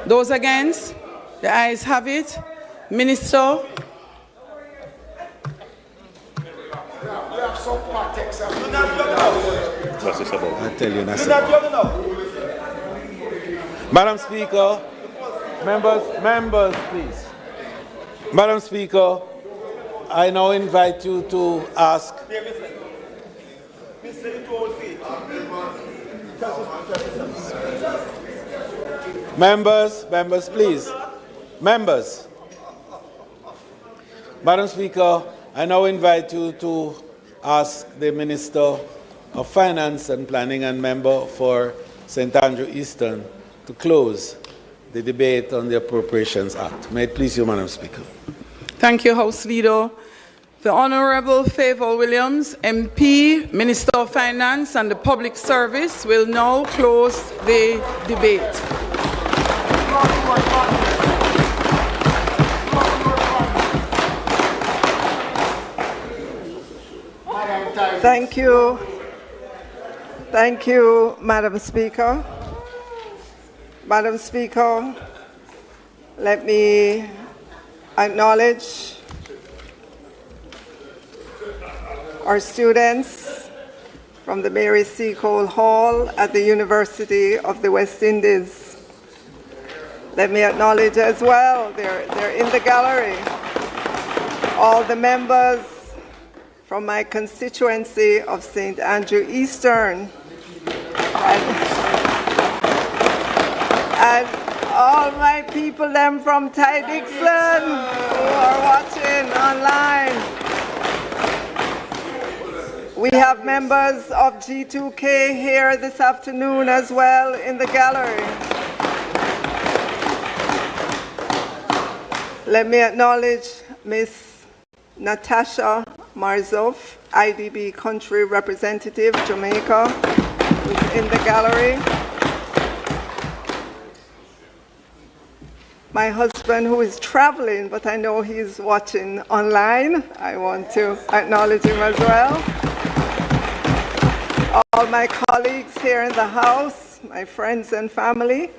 Those against? The ayes have it. Minister? We have some context. What's this about? I tell you, that's Madam Speaker, members, please. Madam Speaker, I now invite you to ask. Members, please. Members. Madam Speaker, I now invite you to ask the Minister of Finance and Planning and member for St. Andrew Eastern to close the debate on the Appropriations Act. May it please you, Madam Speaker. Thank you, House Leader. The Honourable Fayval Williams, MP, Minister of Finance and the Public Service, will now close the debate. Thank you. Thank you, Madam Speaker. Madam Speaker, let me acknowledge our students from the Mary C. Cole Hall at the University of the West Indies. Let me acknowledge as well, they're in the gallery, all the members from my constituency of St. Andrew Eastern. And all my people them from Ty Dixon who are watching online. We have members of G2K here this afternoon as well in the gallery. Let me acknowledge Ms. Natasha Marzov, IDB Country Representative, Jamaica, who's in the gallery. My husband, who is traveling, but I know he's watching online. I want to acknowledge him as well. All my colleagues here in the House, my friends and family,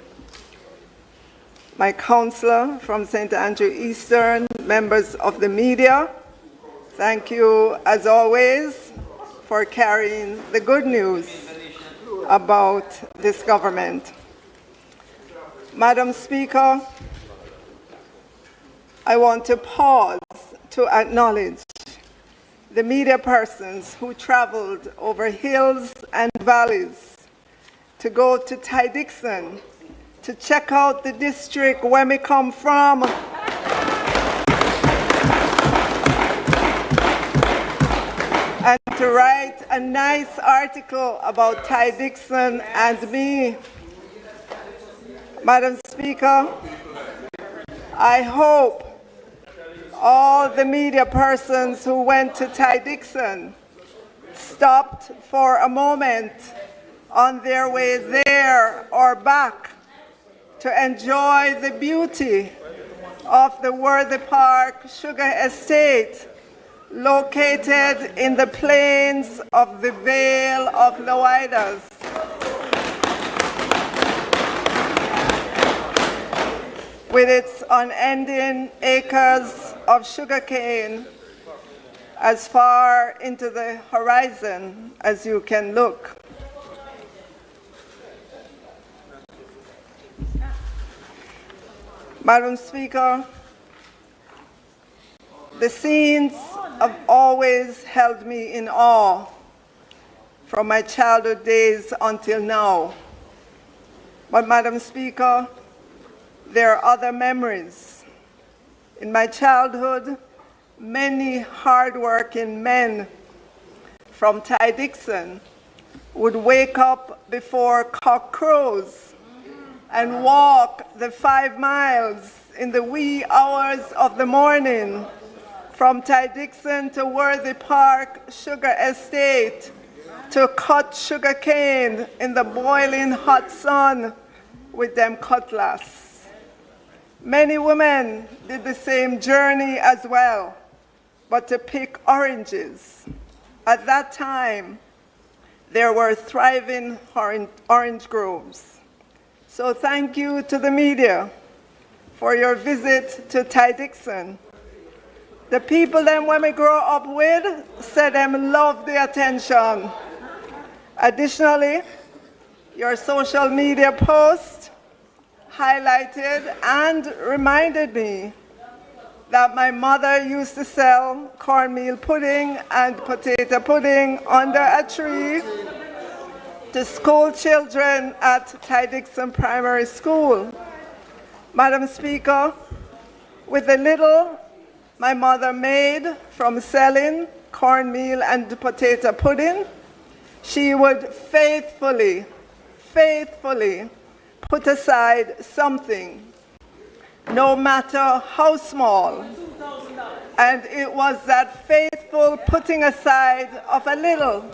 my counselor from St. Andrew Eastern, members of the media, thank you, as always, for carrying the good news about this government. Madam Speaker, I want to pause to acknowledge the media persons who traveled over hills and valleys to go to Ty Dixon to check out the district where we come from. And to write a nice article about Ty Dixon and me. Madam Speaker, I hope all the media persons who went to Ty Dixon stopped for a moment on their way there or back to enjoy the beauty of the Worthy Park Sugar Estate located in the plains of the Vale of Loidas. With its unending acres of sugarcane as far into the horizon as you can look. Madam Speaker, the scenes have always held me in awe from my childhood days until now. But Madam Speaker, there are other memories. In my childhood, many hardworking men from Ty Dixon would wake up before cock crows and walk the 5 miles in the wee hours of the morning from Ty Dixon to Worthy Park Sugar Estate to cut sugar cane in the boiling hot sun with them cutlass. Many women did the same journey as well, but to pick oranges. At that time, there were thriving orange groves. So thank you to the media for your visit to Ty Dixon. The people them when we grow up with said them love the attention. Additionally, your social media post highlighted and reminded me that my mother used to sell cornmeal pudding and potato pudding under a tree to school children at Ty Dixon Primary School. Madam Speaker, with the little my mother made from selling cornmeal and potato pudding, she would faithfully put aside something, no matter how small. And it was that faithful putting aside of a little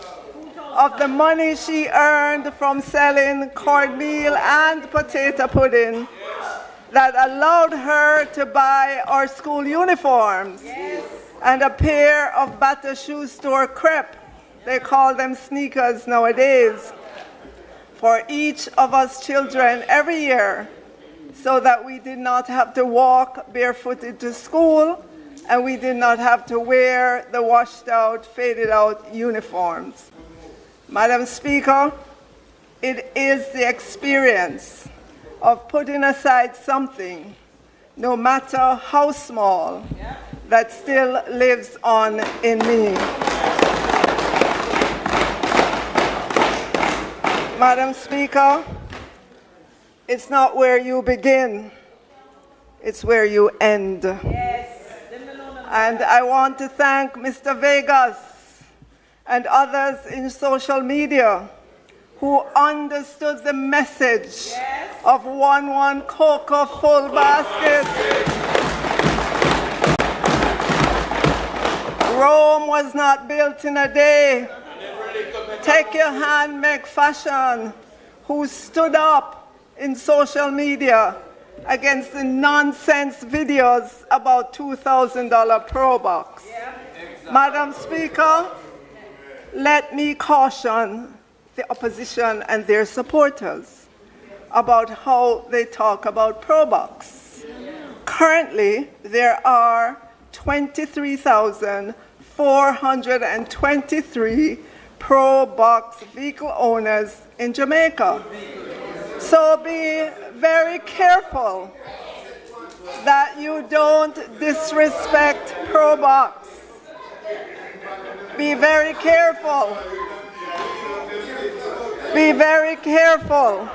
of the money she earned from selling cornmeal and potato pudding that allowed her to buy our school uniforms and a pair of Batter Shoe Store crepe. They call them sneakers nowadays, for each of us children every year, so that we did not have to walk barefooted to school and we did not have to wear the washed out, faded out uniforms. Madam Speaker, it is the experience of putting aside something, no matter how small, that still lives on in me. Madam Speaker, it's not where you begin, it's where you end. And I want to thank Mr. Vegas and others in social media who understood the message of 1 cocoa full basket. Rome was not built in a day. Take your hand, make fashion, who stood up in social media against the nonsense videos about $2,000 Pro Box. Madam Speaker, let me caution the opposition and their supporters about how they talk about Pro Box. Currently, there are 23,423 Pro Box vehicle owners in Jamaica. So be very careful that you don't disrespect Pro Box. Be very careful. Be very careful.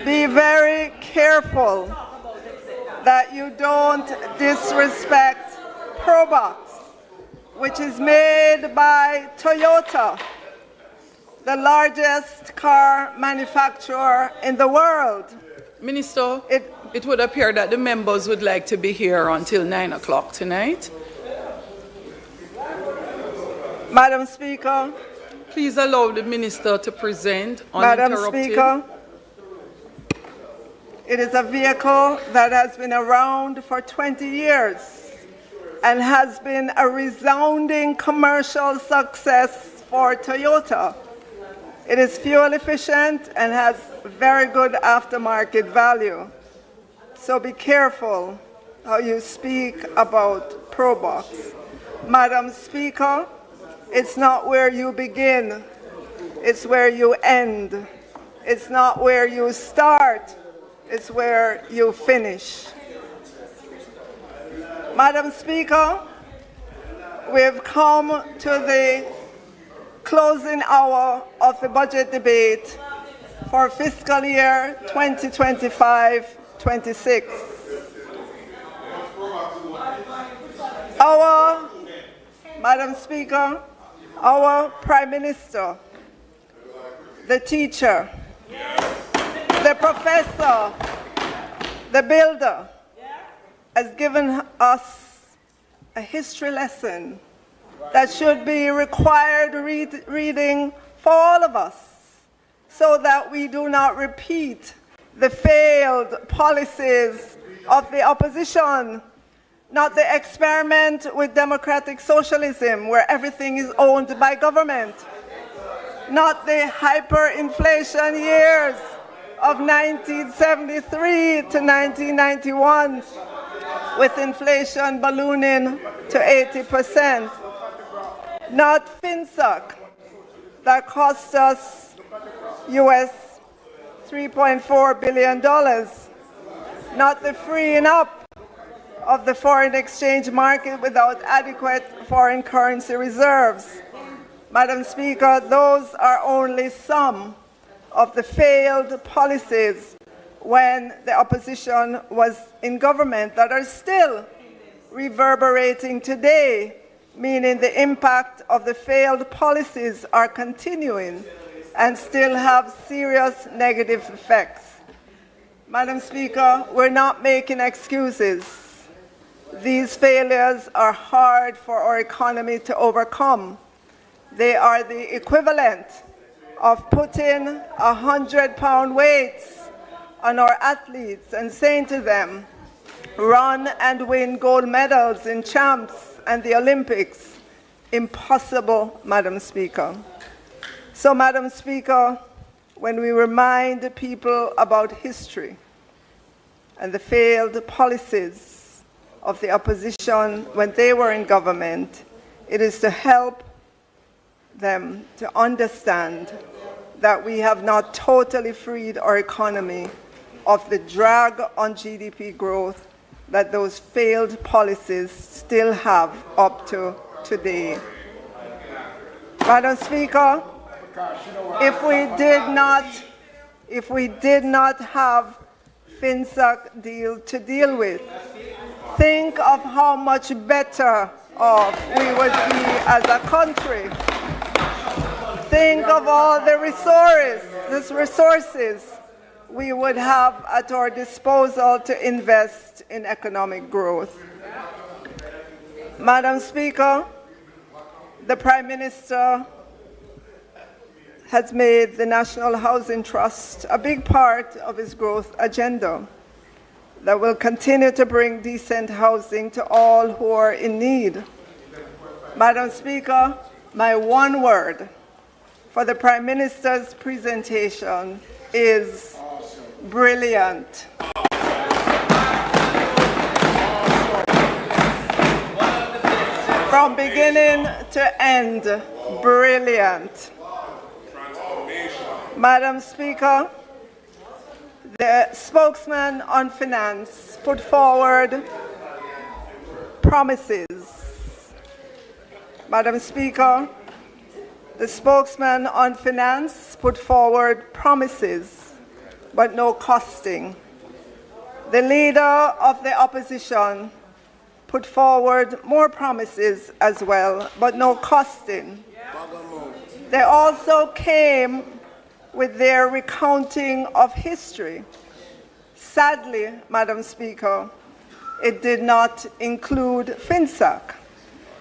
Be very careful that you don't disrespect Pro Box, which is made by Toyota, the largest car manufacturer in the world. Minister, it would appear that the members would like to be here until 9 o'clock tonight. Madam Speaker. Please allow the minister to present Madam uninterrupted. Speaker, it is a vehicle that has been around for 20 years and has been a resounding commercial success for Toyota. It is fuel efficient and has very good aftermarket value. So be careful how you speak about Pro Box. Madam Speaker, it's not where you begin, it's where you end. It's not where you start, it's where you finish. Madam Speaker, we've come to the closing hour of the budget debate for fiscal year 2025-26. Madam Speaker, our Prime Minister, the teacher, the professor, the builder, has given us a history lesson that should be required reading for all of us so that we do not repeat the failed policies of the opposition, not the experiment with democratic socialism where everything is owned by government, not the hyperinflation years of 1973 to 1991 with inflation ballooning to 80%, not FinSoc that cost us US $3.4 billion, not the freeing up of the foreign exchange market without adequate foreign currency reserves. Madam Speaker, those are only some of the failed policies when the opposition was in government that are still reverberating today, meaning the impact of the failed policies are continuing and still have serious negative effects. Madam Speaker, we're not making excuses. These failures are hard for our economy to overcome. They are the equivalent of putting 100-pound weights on our athletes and saying to them, run and win gold medals in champs and the Olympics. Impossible, Madam Speaker. So, Madam Speaker, when we remind people about history and the failed policies of the opposition when they were in government, it is to help them to understand that we have not totally freed our economy of the drag on GDP growth that those failed policies still have up to today. Madam Speaker, if we did not if we did not have FinSAC deal to deal with. Think of how much better off we would be as a country. Think of all the resources we would have at our disposal to invest in economic growth. Madam Speaker, the Prime Minister has made the National Housing Trust a big part of his growth agenda that will continue to bring decent housing to all who are in need. Madam Speaker, my one word for the Prime Minister's presentation is brilliant. From beginning to end, brilliant. Madam Speaker, the spokesman on finance put forward promises. Madam Speaker, the spokesman on finance put forward promises, but no costing. The leader of the opposition put forward more promises as well, but no costing. They also came with their recounting of history. Sadly, Madam Speaker, it did not include FinSAC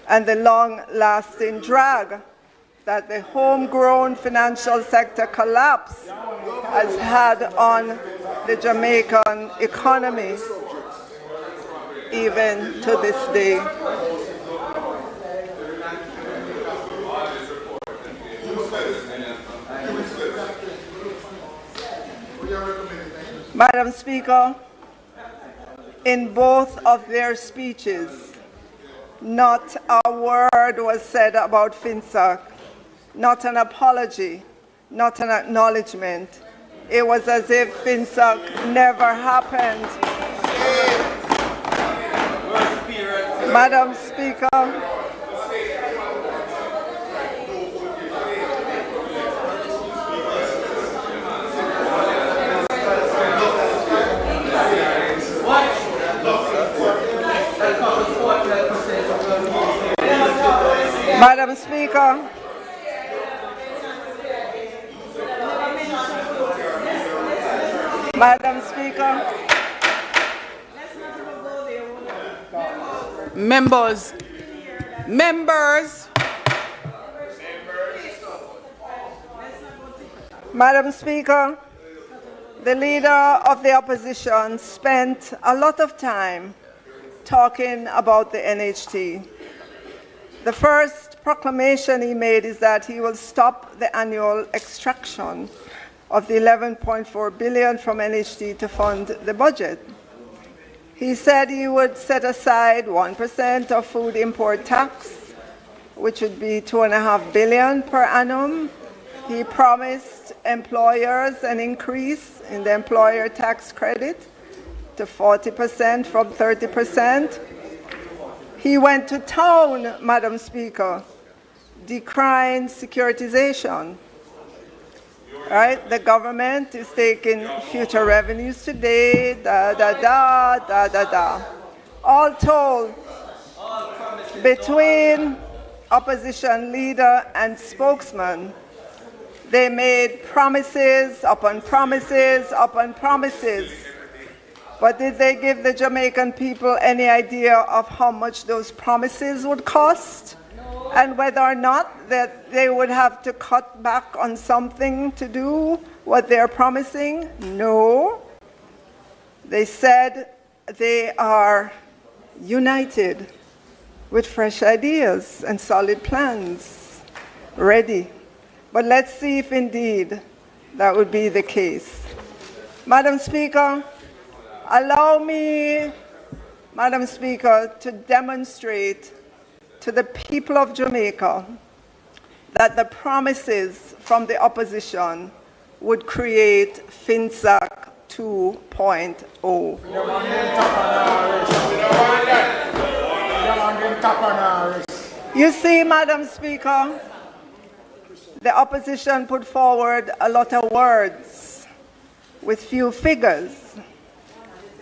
and the long-lasting drag that the homegrown financial sector collapse has had on the Jamaican economy, even to this day. Madam Speaker, in both of their speeches, not a word was said about FinSAC, not an apology, not an acknowledgement. It was as if FinSAC never happened. Madam Speaker, Madam Speaker, Madam Speaker, Members, Madam Speaker, the leader of the opposition spent a lot of time talking about the NHT. The first proclamation he made is that he will stop the annual extraction of the 11.4 billion from NHT to fund the budget. He said he would set aside 1% of food import tax, which would be 2.5 billion per annum. He promised employers an increase in the employer tax credit to 40% from 30%. He went to town, Madam Speaker, decrying securitization. Right? The government is taking future revenues today, All told, between opposition leader and spokesman, they made promises upon promises upon promises. But did they give the Jamaican people any idea of how much those promises would cost? And whether or not that they would have to cut back on something to do what they're promising? No. They said they are united with fresh ideas and solid plans, ready. But let's see if indeed that would be the case. Madam Speaker, allow me, Madam Speaker, to demonstrate to the people of Jamaica that the promises from the opposition would create FinSAC 2.0. You see, Madam Speaker, the opposition put forward a lot of words, with few figures.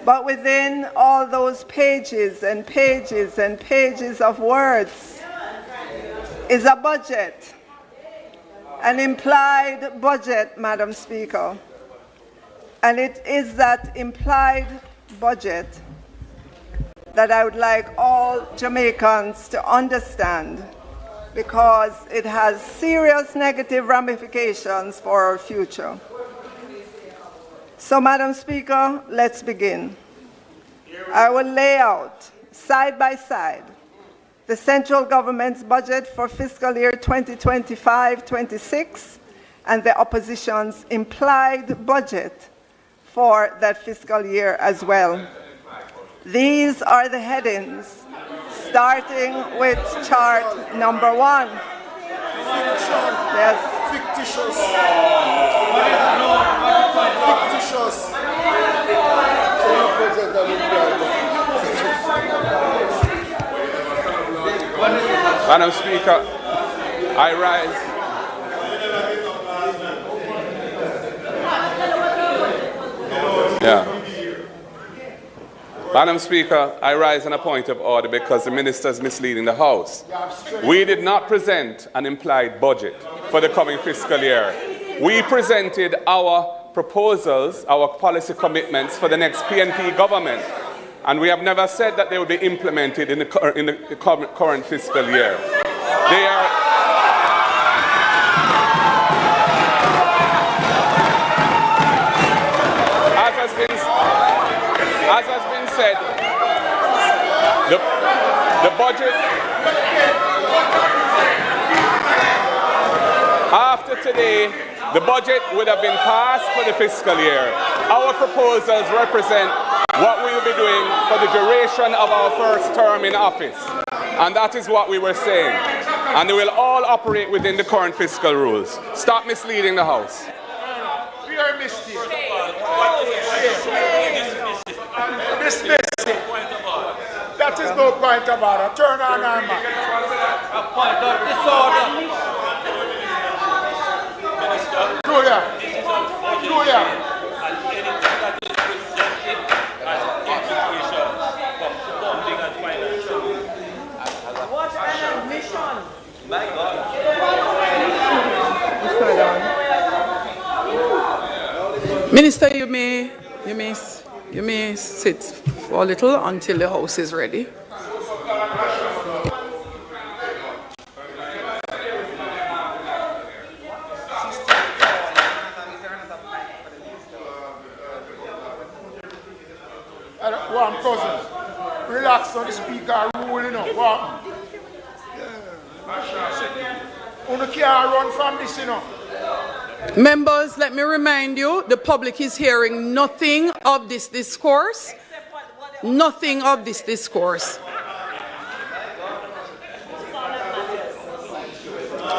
But within all those pages and pages and pages of words is a budget, an implied budget, Madam Speaker. And it is that implied budget that I would like all Jamaicans to understand, because it has serious negative ramifications for our future. So, Madam Speaker, let's begin. I will lay out, side by side, the central government's budget for fiscal year 2025-26 and the opposition's implied budget for that fiscal year as well. These are the headings, starting with chart number 1. Yes. Fictitious. Fictitious. Madam Speaker, I rise. Yeah. Madam Speaker, I rise on a point of order because the minister is misleading the House. We did not present an implied budget for the coming fiscal year. We presented our proposals, our policy commitments for the next PNP government, and we have never said that they will be implemented in the current fiscal year. They are. As has been said, the budget, after today, the budget would have been passed for the fiscal year. Our proposals represent what we will be doing for the duration of our first term in office. And that is what we were saying. And they will all operate within the current fiscal rules. Stop misleading the House. We are misleading. Dismiss it. That is no point of order. Turn on our mic. A point of disorder. Julia. Julia. What an mission. My God. Minister, you may sit for a little until the House is ready. One cousin, relax on the speaker rule, you know. What? You can't run from this, you know. Members, let me remind you, the public is hearing nothing of this discourse. Nothing of this discourse.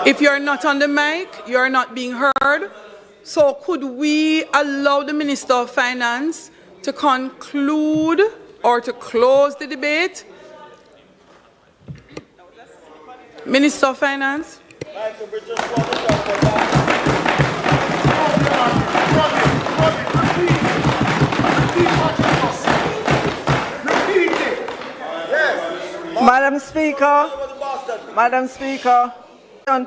If you're not on the mic, you're not being heard. So could we allow the Minister of Finance to conclude or to close the debate? Minister of Finance. Madam Speaker,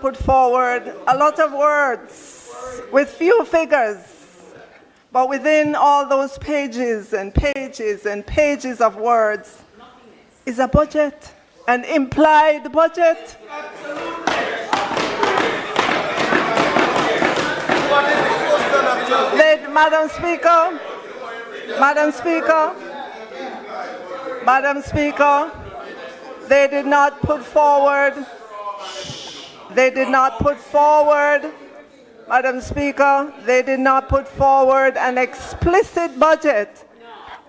put forward a lot of words with few figures, but within all those pages and pages and pages of words is a budget, an implied budget. Madam Speaker, they did not put forward, Madam Speaker, they did not put forward an explicit budget,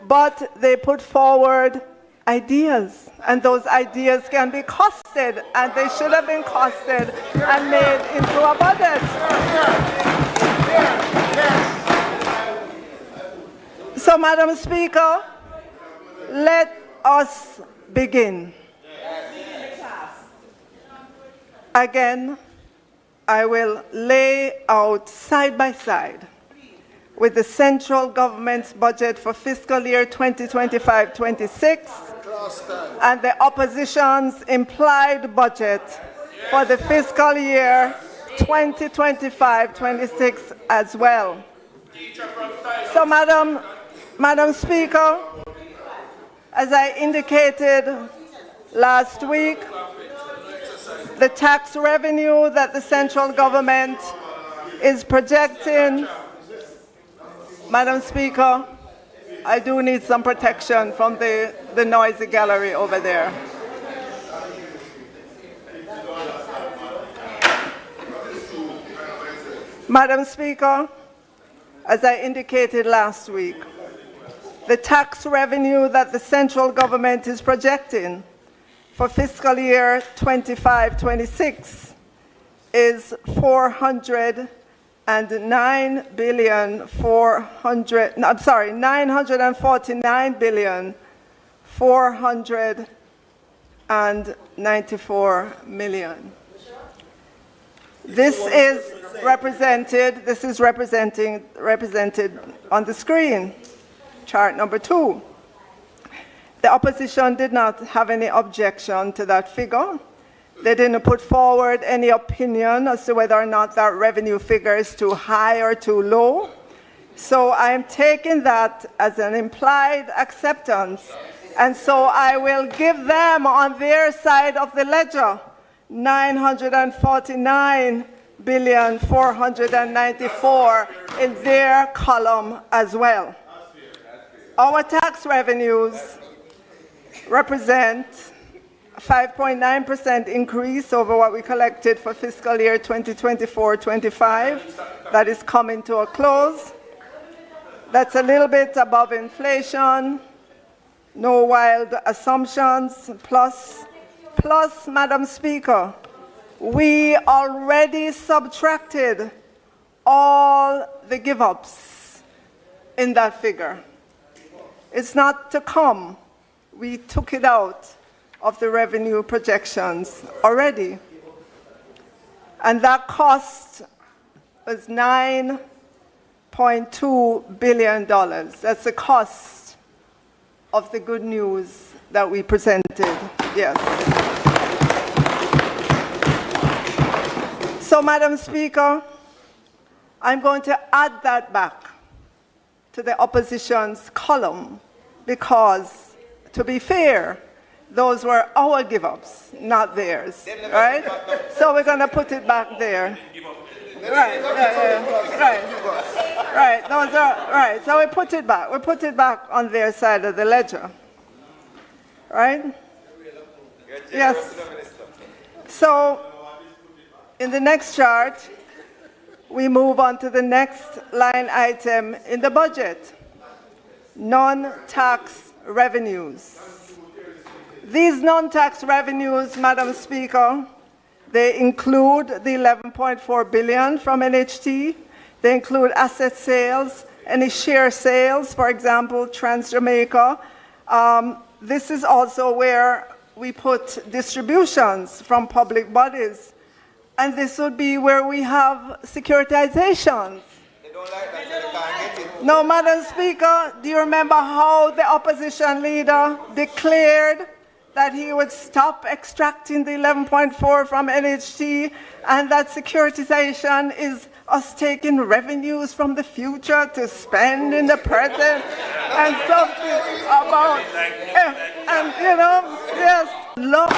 but they put forward ideas, and those ideas can be costed, and they should have been costed and made into a budget. So, Madam Speaker, let us begin. Again, I will lay out side by side with the central government's budget for fiscal year 2025-26 and the opposition's implied budget for the fiscal year 2025-26 as well. So, Madam Speaker, as I indicated last week, the tax revenue that the central government is projecting, Madam Speaker, I do need some protection from the noisy gallery over there. Madam Speaker, as I indicated last week, the tax revenue that the central government is projecting for fiscal year 25-26 is $994,494,000,000. This is represented on the screen, chart number 2. The opposition did not have any objection to that figure. They didn't put forward any opinion as to whether or not that revenue figure is too high or too low. So I am taking that as an implied acceptance. And so I will give them on their side of the ledger $949,494,000,000 in their column as well. Our tax revenues represent a 5.9% increase over what we collected for fiscal year 2024-25. That is coming to a close. That's a little bit above inflation, no wild assumptions, plus, Madam Speaker, we already subtracted all the give-ups in that figure. It's not to come. We took it out of the revenue projections already. And that cost was $9.2 billion. That's the cost of the good news that we presented, yes. So, Madam Speaker, I'm going to add that back to the opposition's column because, to be fair, those were our give-ups, not theirs, right? So we're going to put it back there. Right, those are, right, so we put it back. We put it back on their side of the ledger, right? Yes. So, in the next chart, we move on to the next line item in the budget, non-tax revenues. These non-tax revenues, Madam Speaker, they include the $11.4 billion from NHT. They include asset sales, any share sales, for example, Trans-Jamaica. This is also where we put distributions from public bodies. And this would be where we have securitizations. They don't like that, so they can't get it. No, Madam Speaker, do you remember how the opposition leader declared that he would stop extracting the 11.4 from NHT, and that securitization is us taking revenues from the future to spend in the present, and something about, and you know, yes, Lord.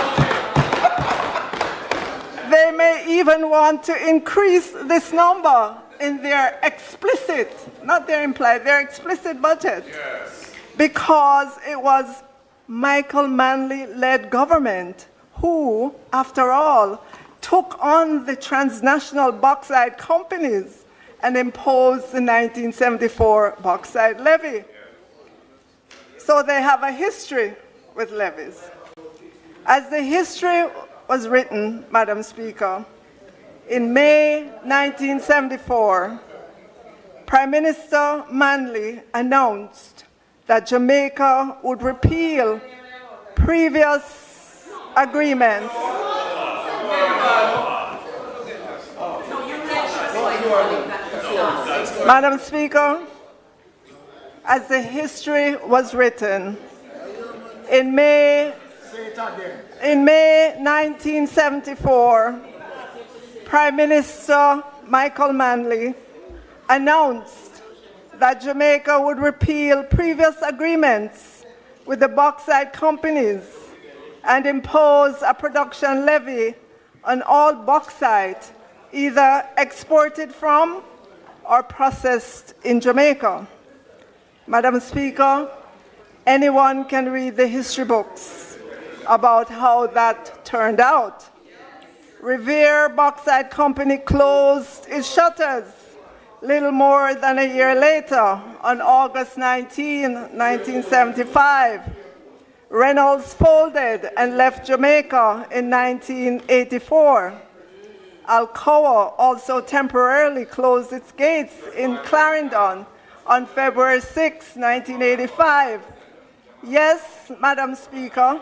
They may even want to increase this number in their explicit, not their implied, their explicit budget, yes, because it was Michael Manley-led government who, after all, took on the transnational bauxite companies and imposed the 1974 bauxite levy. So they have a history with levies. As the history was written, Madam Speaker, in May 1974, Prime Minister Manley announced that Jamaica would repeal previous agreements. Madam Speaker, as the history was written, in May 1974, Prime Minister Michael Manley announced that Jamaica would repeal previous agreements with the bauxite companies and impose a production levy on all bauxite either exported from or processed in Jamaica. Madam Speaker, anyone can read the history books about how that turned out. Revere Bauxite Company closed its shutters little more than a year later on August 19, 1975. Reynolds folded and left Jamaica in 1984. Alcoa also temporarily closed its gates in Clarendon on February 6, 1985. Yes, Madam Speaker.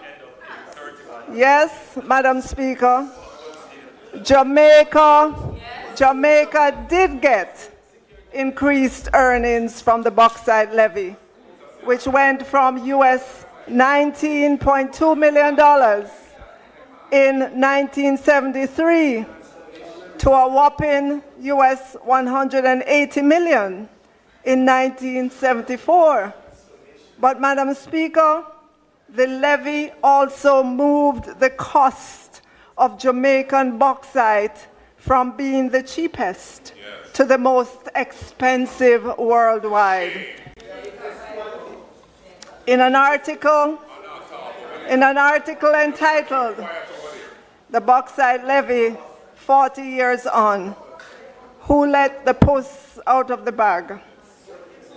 Yes, Madam Speaker. Jamaica did get increased earnings from the bauxite levy, which went from US $19.2 million in 1973 to a whopping US $180 million in 1974. But, Madam Speaker, the levy also moved the cost of Jamaican bauxite from being the cheapest to the most expensive worldwide. In an article entitled "The Bauxite Levy 40 Years On, Who Let the Puss Out of the Bag?"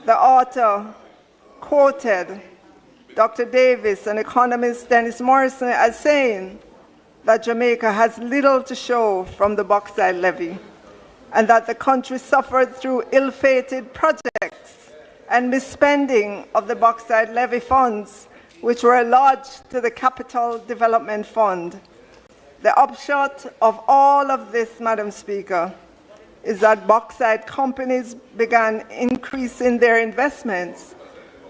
the author quoted Dr. Davis and economist Dennis Morrison as saying that Jamaica has little to show from the bauxite levy, and that the country suffered through ill-fated projects and misspending of the bauxite levy funds, which were lodged to the Capital Development Fund. The upshot of all of this, Madam Speaker, is that bauxite companies began increasing their investments,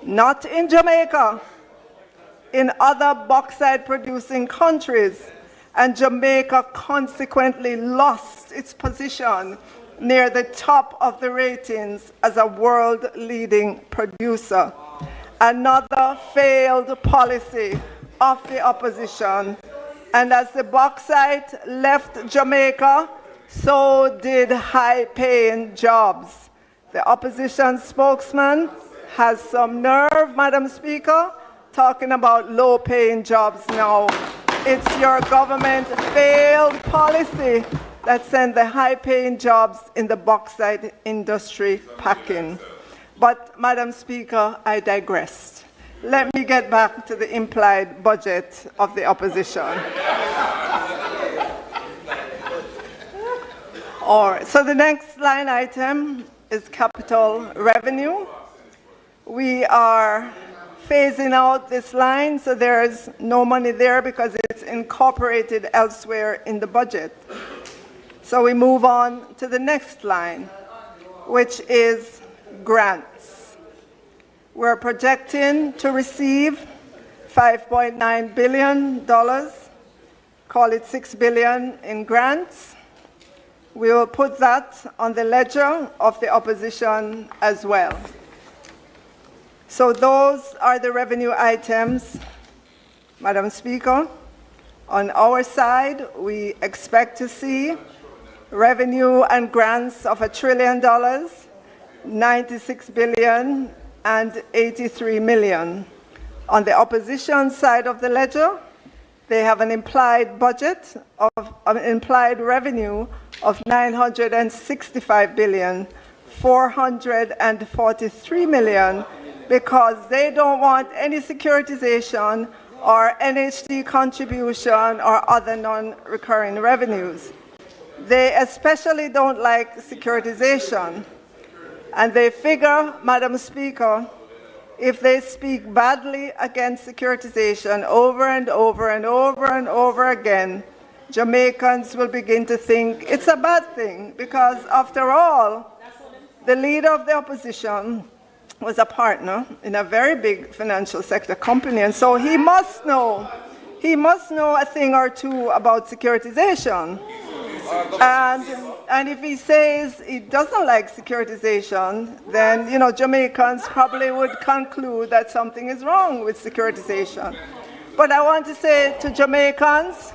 not in Jamaica, in other bauxite-producing countries, and Jamaica consequently lost its position near the top of the ratings as a world-leading producer. Another failed policy of the opposition. And as the bauxite left Jamaica, so did high-paying jobs. The opposition spokesman has some nerve, Madam Speaker, talking about low-paying jobs now. It's your government failed policy that sent the high-paying jobs in the bauxite industry packing. But, Madam Speaker, I digressed. Let me get back to the implied budget of the opposition. All right, so the next line item is capital revenue. We are phasing out this line, so there's no money there because it's incorporated elsewhere in the budget. So we move on to the next line, which is grants. We're projecting to receive $5.9 billion, call it $6 billion in grants. We will put that on the ledger of the opposition as well. So those are the revenue items, Madam Speaker. On our side, we expect to see revenue and grants of $1 trillion, $96 billion, and $83 million. On the opposition side of the ledger, they have an implied budget of an implied revenue of $965 billion, $443 million, because they don't want any securitization or NHD contribution or other non-recurring revenues. They especially don't like securitization. And they figure, Madam Speaker, if they speak badly against securitization over and over and over and over again, Jamaicans will begin to think it's a bad thing, because after all, The leader of the opposition was a partner in a very big financial sector company, and so he must know a thing or two about securitization. And if he says he doesn't like securitization, then Jamaicans probably would conclude that something is wrong with securitization. But I want to say to Jamaicans,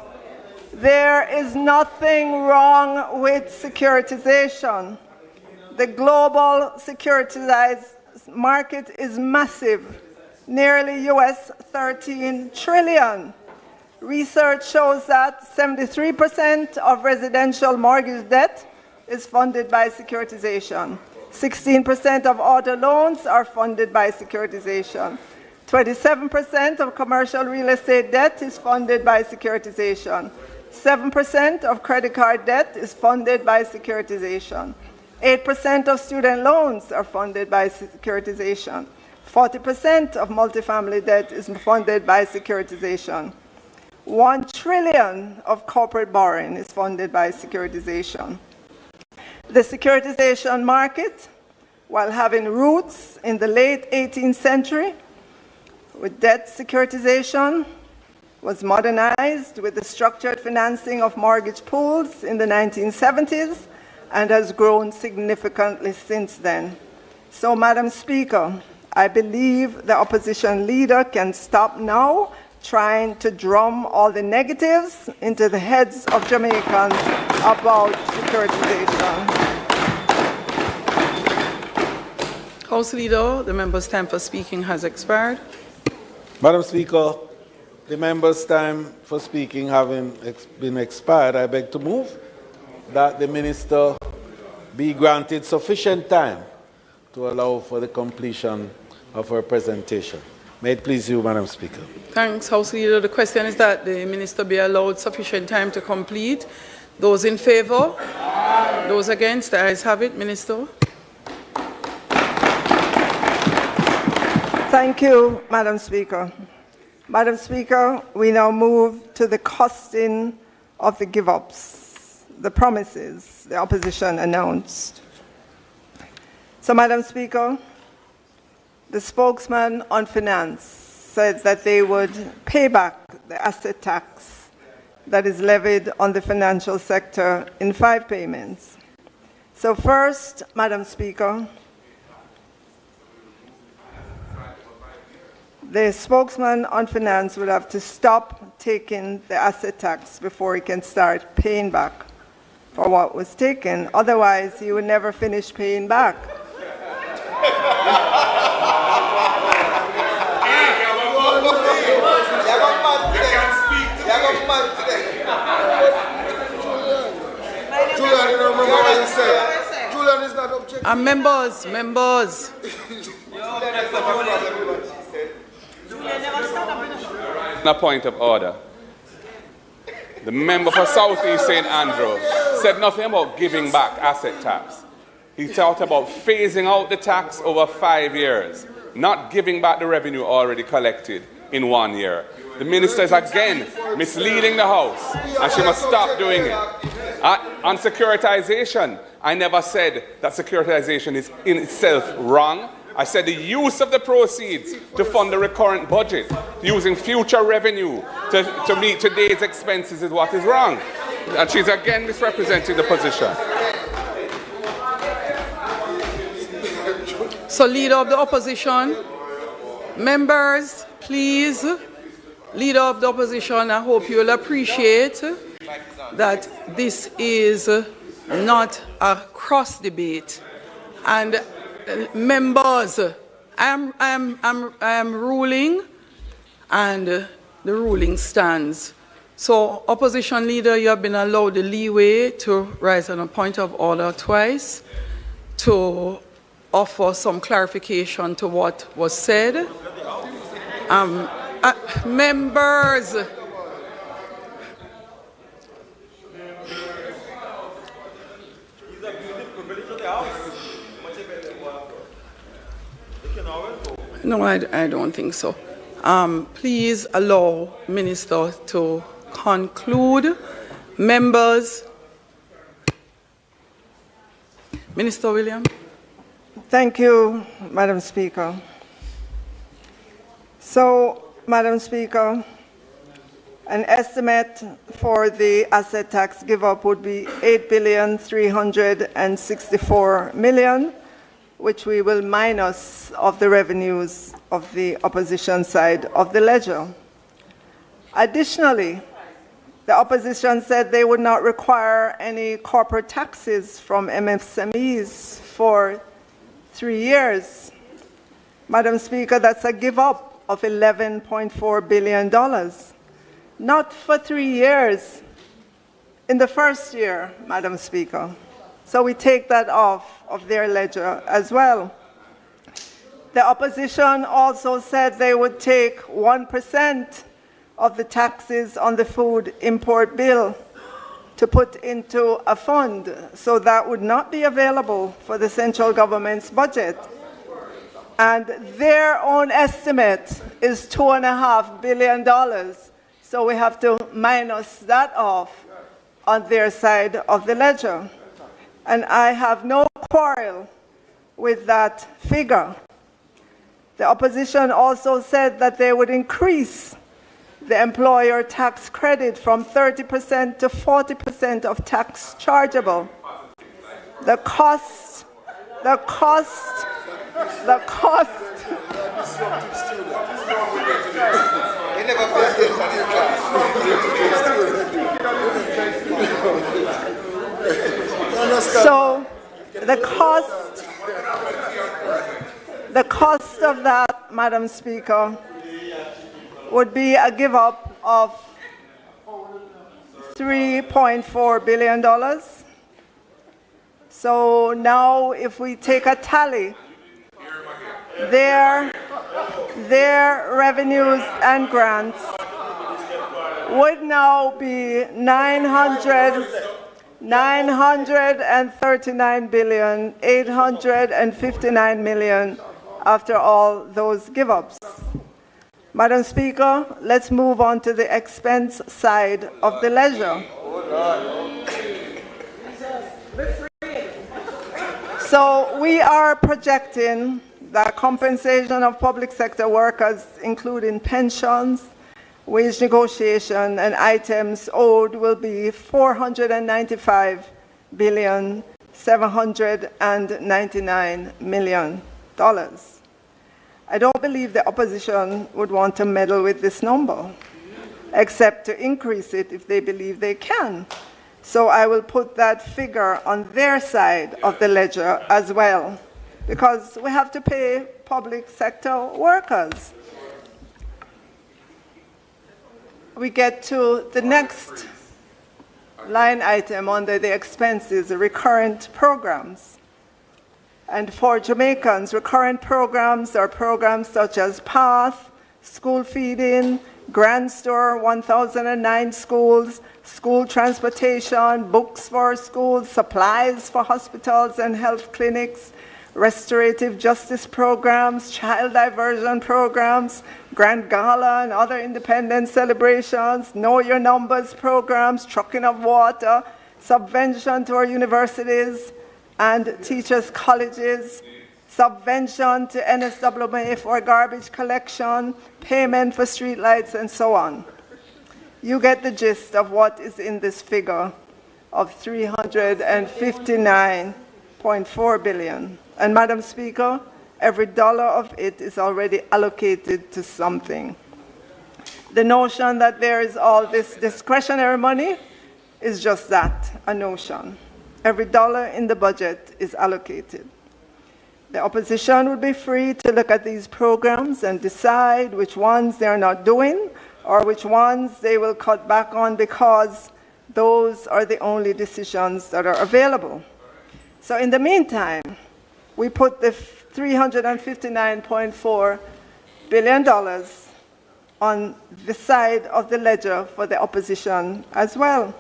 there is nothing wrong with securitization. The global securitized market is massive, nearly US 13 trillion. Research shows that 73% of residential mortgage debt is funded by securitization. 16% of auto loans are funded by securitization. 27% of commercial real estate debt is funded by securitization. 7% of credit card debt is funded by securitization. 8% of student loans are funded by securitization. 40% of multifamily debt is funded by securitization. 1 trillion of corporate borrowing is funded by securitization. The securitization market, while having roots in the late 18th century, with debt securitization, was modernized with the structured financing of mortgage pools in the 1970s and has grown significantly since then. So, Madam Speaker, I believe the opposition leader can stop now trying to drum all the negatives into the heads of Jamaicans about securitization. House Leader, the member's time for speaking has expired. Madam Speaker, the member's time for speaking having been expired, I beg to move that the minister be granted sufficient time to allow for the completion of her presentation. May it please you, Madam Speaker. Thanks, House Leader. The question is that the minister be allowed sufficient time to complete. Those in favour? Those against? The ayes have it. Minister. Thank you, Madam Speaker. Madam Speaker, we now move to the costing of the give-ups, the promises the opposition announced. So, Madam Speaker, the spokesman on finance said that they would pay back the asset tax that is levied on the financial sector in 5 payments. So first, Madam Speaker, the spokesman on finance would have to stop taking the asset tax before he can start paying back for what was taken. Otherwise, he would never finish paying back. Members. A point of order. The member for South East St. Andrew said nothing about giving back asset tax. He talked about phasing out the tax over 5 years, not giving back the revenue already collected in 1 year. The minister is again misleading the House, and she must stop doing it. On securitization, I never said that securitization is in itself wrong. I said the use of the proceeds to fund the recurrent budget, using future revenue to meet today's expenses is what is wrong. And she's again misrepresenting the position. So, Leader of the Opposition, members, please, Leader of the Opposition, I hope you will appreciate that this is not a cross debate. And members, I am ruling, and the ruling stands. So, Opposition Leader, you have been allowed the leeway to rise on a point of order twice to offer some clarification to what was said. Members, no, I don't think so. Please allow Minister to conclude. Members, Minister William. Thank you, Madam Speaker. So, Madam Speaker, an estimate for the asset tax give-up would be $8,364,000,000, which we will minus of the revenues of the opposition side of the ledger. Additionally, the opposition said they would not require any corporate taxes from MSMEs for 3 years. Madam Speaker, that's a give-up of $11.4 billion. Not for 3 years, in the first year, Madam Speaker. So we take that off of their ledger as well. The opposition also said they would take 1% of the taxes on the food import bill to put into a fund, so that would not be available for the central government's budget. And their own estimate is $2.5 billion. So we have to minus that off on their side of the ledger. And I have no quarrel with that figure. The opposition also said that they would increase the employer tax credit from 30% to 40% of tax chargeable. The cost. So the cost of that, Madam Speaker, would be a give up of $3.4 billion. So now if we take a tally, their revenues and grants would now be $939,859,000,000 after all those give-ups. Madam Speaker, let's move on to the expense side of the ledger. So we are projecting that compensation of public sector workers, including pensions, wage negotiation, and items owed will be $495,799,000,000. I don't believe the opposition would want to meddle with this number, except to increase it if they believe they can. So I will put that figure on their side of the ledger as well, because we have to pay public sector workers. We get to the next line item under the expenses, recurrent programs. And for Jamaicans, recurrent programs are programs such as PATH, school feeding, Grand Store, 1009 schools, school transportation, books for schools, supplies for hospitals and health clinics, restorative justice programs, child diversion programs, Grand Gala and other independence celebrations, Know Your Numbers programs, trucking of water, subvention to our universities and teachers' colleges, subvention to NSWMA for garbage collection, payment for streetlights, and so on. You get the gist of what is in this figure of $359.4 billion. And Madam Speaker, every dollar of it is already allocated to something. The notion that there is all this discretionary money is just that, a notion. Every dollar in the budget is allocated. The opposition would be free to look at these programs and decide which ones they're not doing or which ones they will cut back on, because those are the only decisions that are available. So in the meantime, we put the $359.4 billion on the side of the ledger for the opposition as well.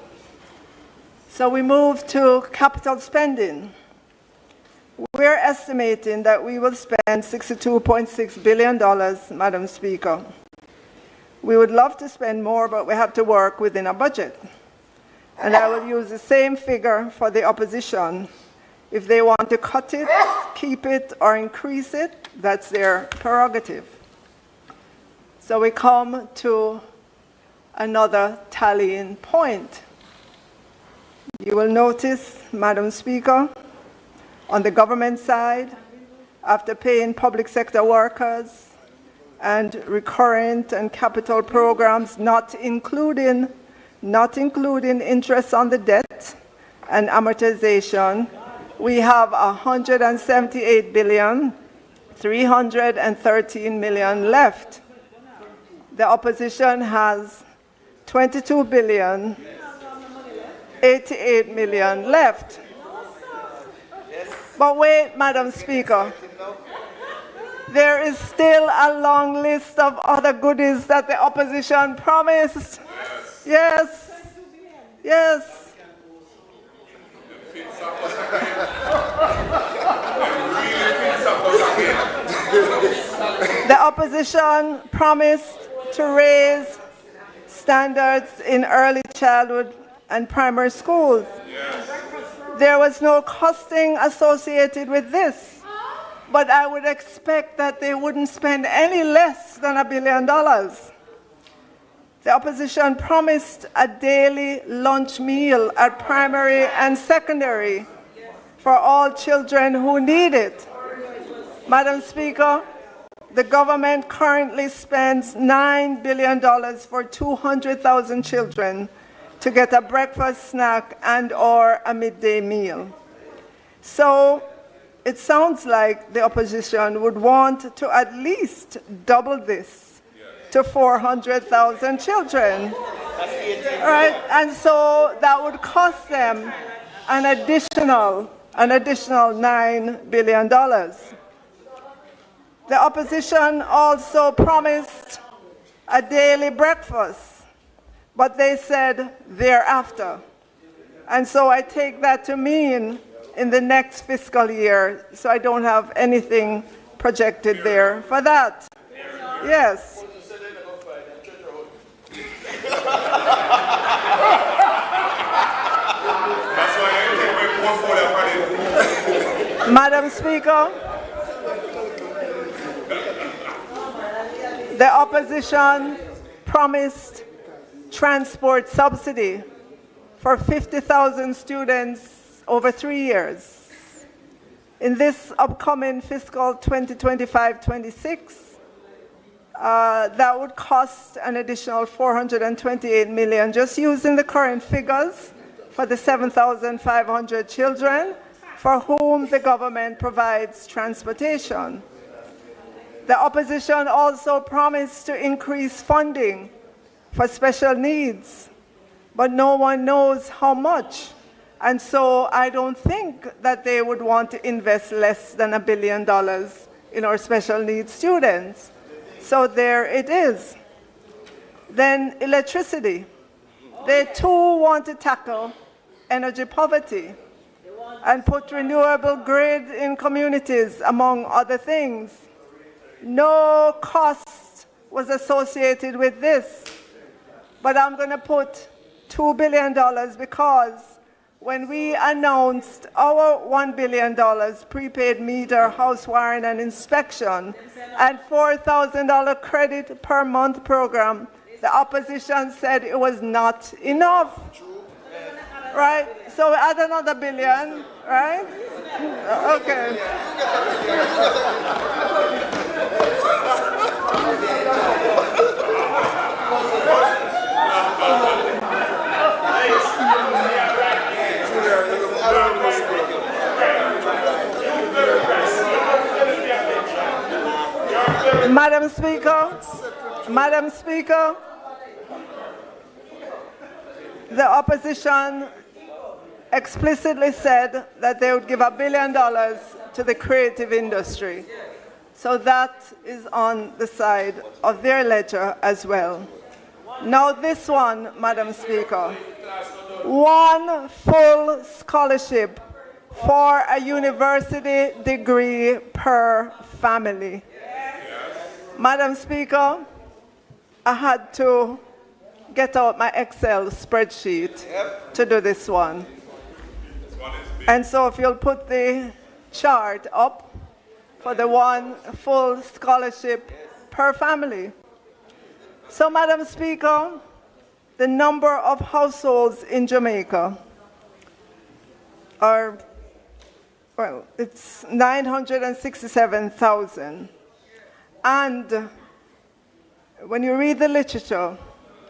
So we move to capital spending. We're estimating that we will spend $62.6 billion, Madam Speaker. We would love to spend more, but we have to work within a budget. And I will use the same figure for the opposition. If they want to cut it, keep it or increase it, that's their prerogative. So we come to another tallying point. You will notice, Madam Speaker, on the government side, after paying public sector workers and recurrent and capital programs, not including interest on the debt and amortization, we have 178,313 million left. The opposition has 22,088 million left. But wait, Madam Speaker, there is still a long list of other goodies that the opposition promised. Yes, yes. The opposition promised to raise standards in early childhood and primary schools. There was no costing associated with this, but I would expect that they wouldn't spend any less than $1 billion. The opposition promised a daily lunch meal at primary and secondary for all children who need it. Madam Speaker, the government currently spends $9 billion for 200,000 children to get a breakfast, snack, and/or a midday meal. So it sounds like the opposition would want to at least double this to 400,000 children. All right, and so that would cost them an additional $9 billion. The opposition also promised a daily breakfast, but they said thereafter. And so I take that to mean in the next fiscal year, so I don't have anything projected there for that. Yes. Madam Speaker, the opposition promised transport subsidy for 50,000 students over 3 years. In this upcoming fiscal 2025-26, that would cost an additional $428 million, just using the current figures for the 7,500 children for whom the government provides transportation. The opposition also promised to increase funding for special needs, but no one knows how much. And so I don't think that they would want to invest less than $1 billion in our special needs students. So there it is. Then electricity. They too want to tackle energy poverty and put renewable grid in communities, among other things. No cost was associated with this, but I'm going to put $2 billion because when we announced our $1 billion prepaid meter, house wiring and inspection and $4,000 credit per month program, the opposition said it was not enough. Right? So add another $1 billion, right? Okay. Madam Speaker, the opposition explicitly said that they would give $1 billion to the creative industry. So that is on the side of their ledger as well. Now this one, Madam Speaker, one full scholarship for a university degree per family. Madam Speaker, I had to get out my Excel spreadsheet to do this one. And so if you'll put the chart up for the one full scholarship per family. So, Madam Speaker, the number of households in Jamaica are, well, it's 967,000. And when you read the literature,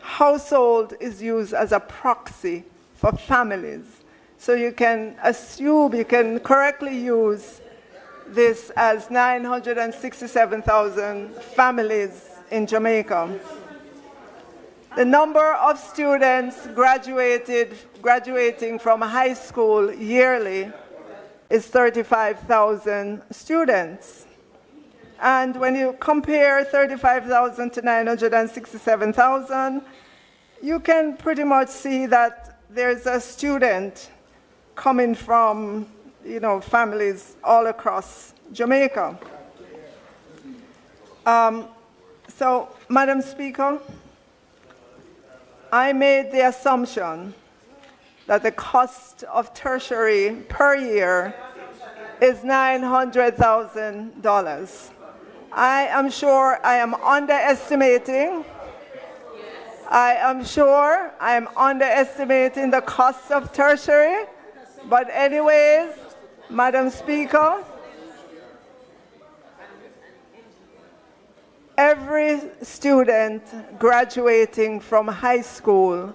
household is used as a proxy for families. So you can assume, you can correctly use this as 967,000 families in Jamaica. The number of students graduating from high school yearly is 35,000 students. And when you compare 35,000 to 967,000, you can pretty much see that there's a student coming from, families all across Jamaica. So, Madam Speaker, I made the assumption that the cost of tertiary per year is $900,000. I am sure I am underestimating. I am sure I am underestimating the cost of tertiary. But anyways, Madam Speaker, every student graduating from high school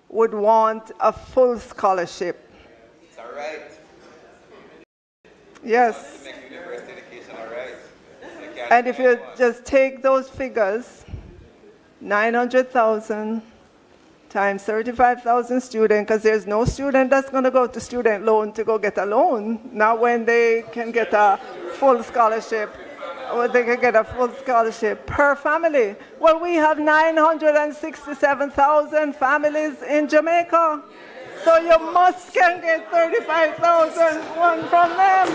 would want a full scholarship. It's all right. Yes. To make university education all right. And if you just take those figures, 900,000 times 35,000 students, because there's no student that's going to go to student loan to go get a loan. Not when they can get a full scholarship, or they can get a full scholarship per family. Well, we have 967,000 families in Jamaica. So you must can get 35,000 one from them.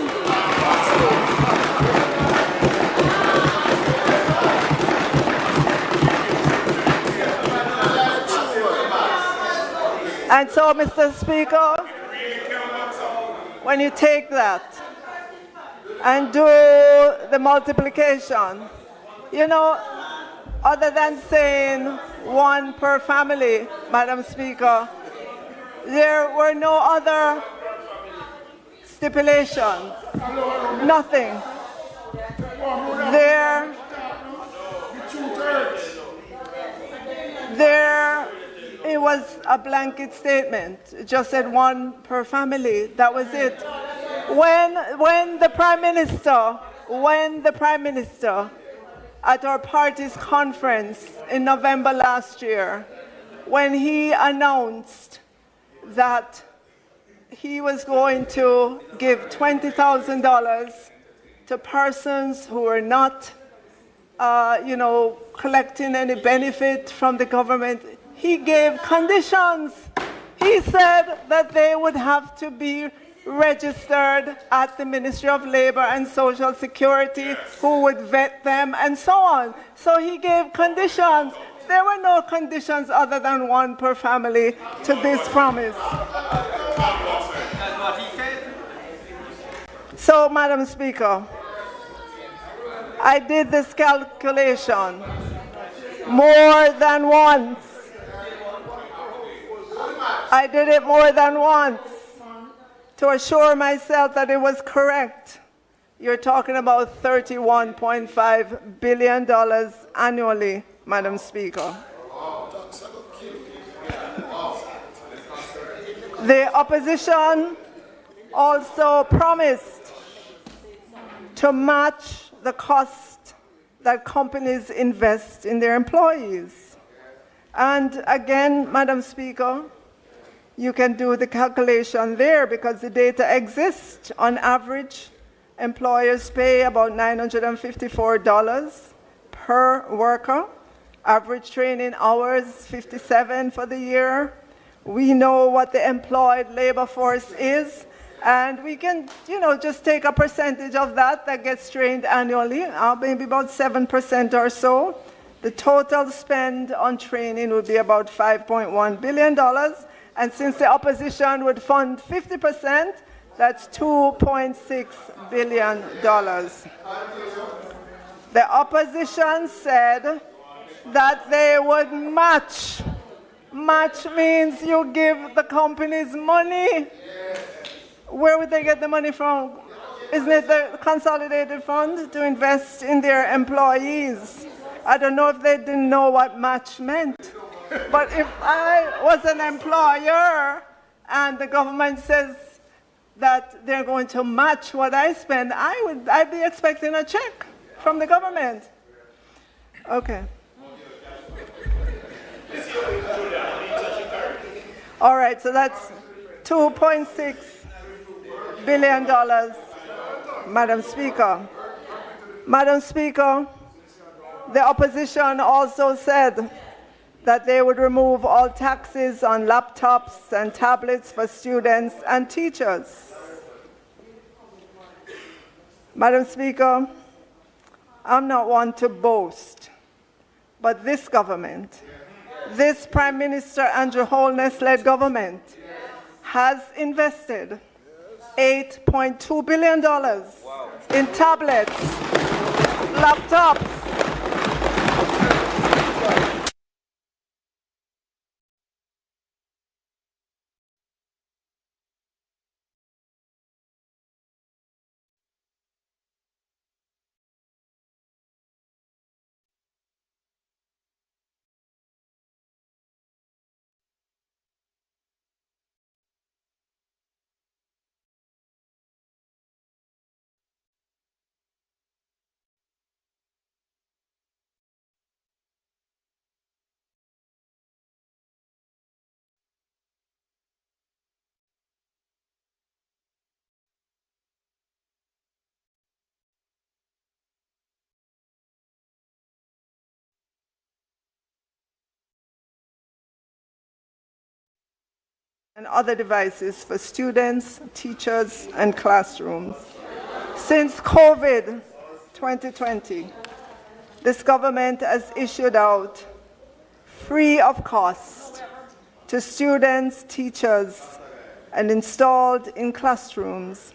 And so, Mr. Speaker, when you take that and do the multiplication, other than saying one per family, Madam Speaker, there were no other stipulations, nothing. It was a blanket statement. It just said one per family. That was it. When the Prime Minister at our party's conference in November last year, when he announced that he was going to give $20,000 to persons who were not, collecting any benefit from the government, he gave conditions. He said that they would have to be registered at the Ministry of Labor and Social Security, who would vet them, and so on. So he gave conditions. There were no conditions other than one per family to this promise. So, Madam Speaker, I did this calculation more than once. I did it more than once to assure myself that it was correct. You're talking about $31.5 billion annually, Madam Speaker. The opposition also promised to match the cost that companies invest in their employees. And again, Madam Speaker, you can do the calculation there because the data exists. On average, employers pay about $954 per worker. Average training hours, 57 for the year. We know what the employed labor force is, and we can, just take a percentage of that gets trained annually, maybe about 7% or so. The total spend on training would be about $5.1 billion. And since the opposition would fund 50%, That's $2.6 billion. The opposition said that they would match. Match means you give the companies money. Where would they get the money from? Isn't it the consolidated fund to invest in their employees? I don't know if they didn't know what match meant. But if I was an employer and the government says that they're going to match what I spend, I'd be expecting a check from the government. Okay. All right, so that's $2.6 billion, Madam Speaker. Madam Speaker, the opposition also said that they would remove all taxes on laptops and tablets for students and teachers. Madam Speaker, I'm not one to boast, but this government, this Prime Minister Andrew Holness-led government, has invested $8.2 billion in tablets, laptops, and other devices for students, teachers, and classrooms. Since COVID 2020, this government has issued out, free of cost, to students, teachers, and installed in classrooms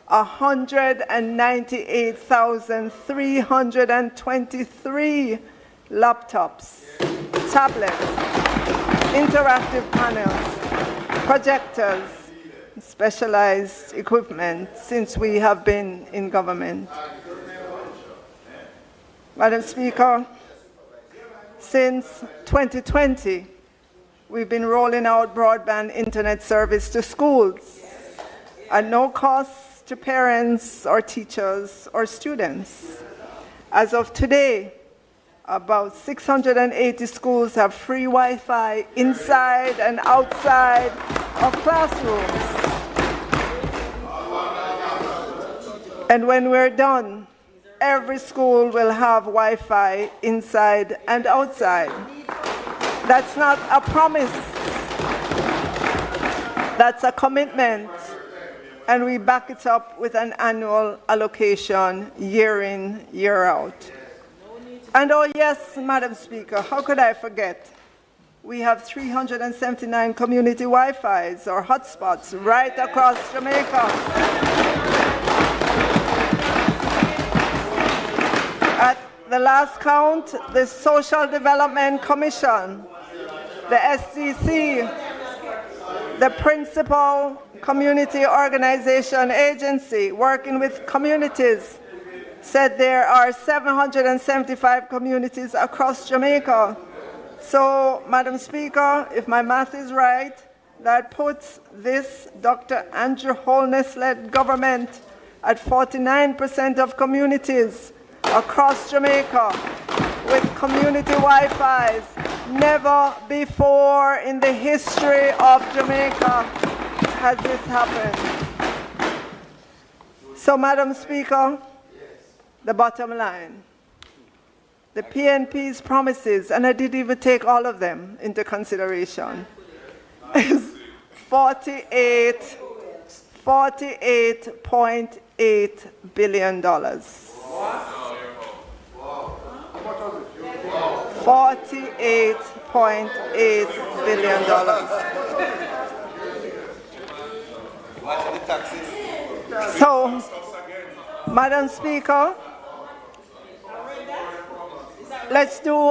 198,323 laptops, tablets, interactive panels, projectors, specialized equipment since we have been in government. Madam Speaker, since 2020, we've been rolling out broadband internet service to schools at no cost to parents or teachers or students. As of today, about 680 schools have free Wi-Fi inside and outside of classrooms. And when we're done, every school will have Wi-Fi inside and outside. That's not a promise. That's a commitment. And we back it up with an annual allocation year in, year out. And oh yes, Madam Speaker, how could I forget? We have 379 community Wi-Fis or hotspots right across Jamaica. At the last count, the Social Development Commission, the SDC, the principal community organization agency working with communities, said there are 775 communities across Jamaica. So, Madam Speaker, if my math is right, that puts this Dr. Andrew Holness-led government at 49% of communities across Jamaica with community Wi-Fis. Never before in the history of Jamaica has this happened. So, Madam Speaker, the bottom line, the PNP's promises, and I didn't even take all of them into consideration, is $48.8 billion. $48.8 billion. Watch the taxes. So, Madam Speaker, let's do.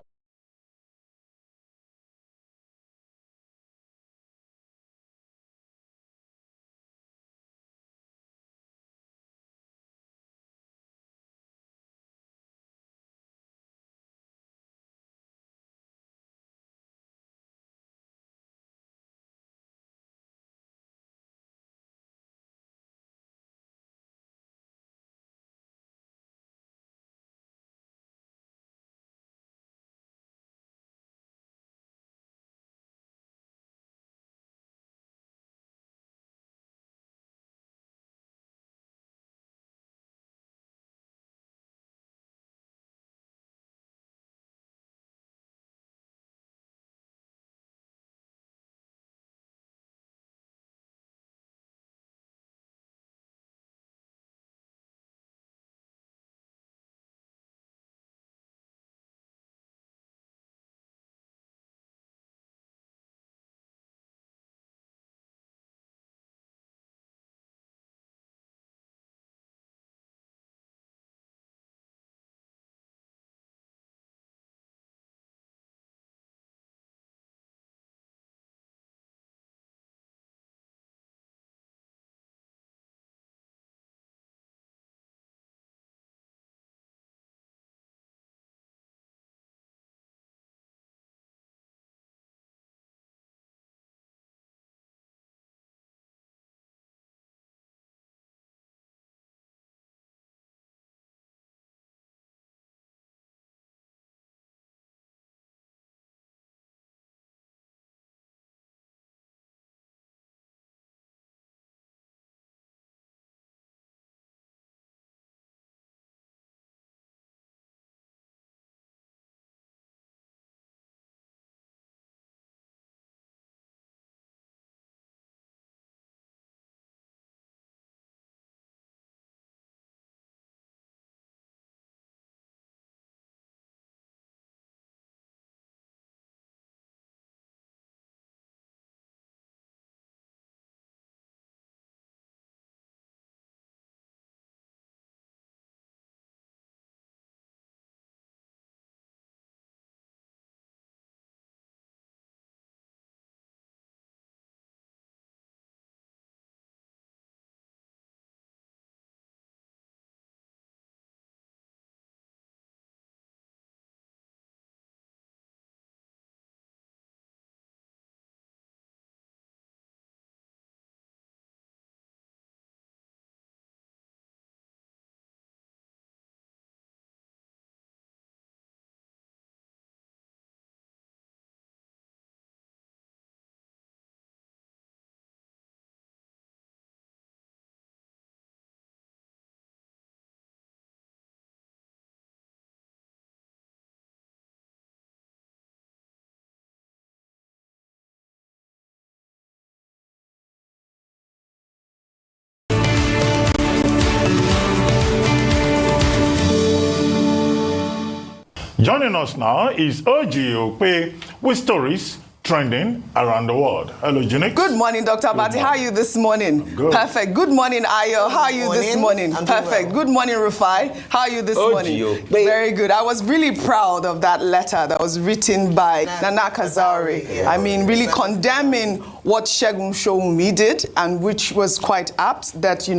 Joining us now is Oji Okpe with stories trending around the world. Hello, Junix. Good morning, Dr. Abati. How are you this morning? Good. Perfect. Good morning, Ayo. How are you this morning? Perfect. Good morning, Rufai. How are you this morning? Very good. I was really proud of that letter that was written by Nana Kazauri. I mean, really condemning what Segun Showunmi did, and which was quite apt, that, you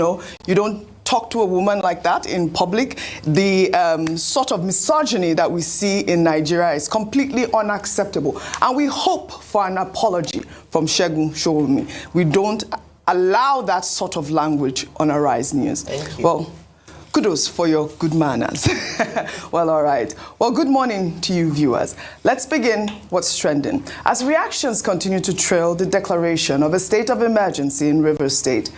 don't talk to a woman like that in public. The sort of misogyny that we see in Nigeria is completely unacceptable. And we hope for an apology from Segun Showunmi. We don't allow that sort of language on Arise News. Thank you. Well, kudos for your good manners. Well, all right. Well, good morning to you, viewers. Let's begin what's trending. As reactions continue to trail the declaration of a state of emergency in Rivers State,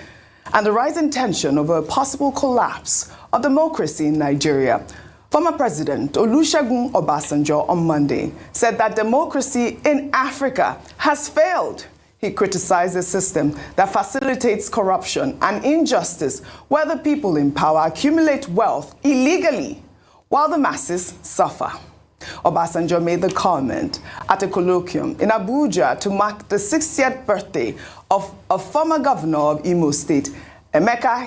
and the rising tension over a possible collapse of democracy in Nigeria, former President Olusegun Obasanjo on Monday said that democracy in Africa has failed. He criticized a system that facilitates corruption and injustice, where the people in power accumulate wealth illegally while the masses suffer. Obasanjo made the comment at a colloquium in Abuja to mark the 60th birthday of a former governor of Imo State, Emeka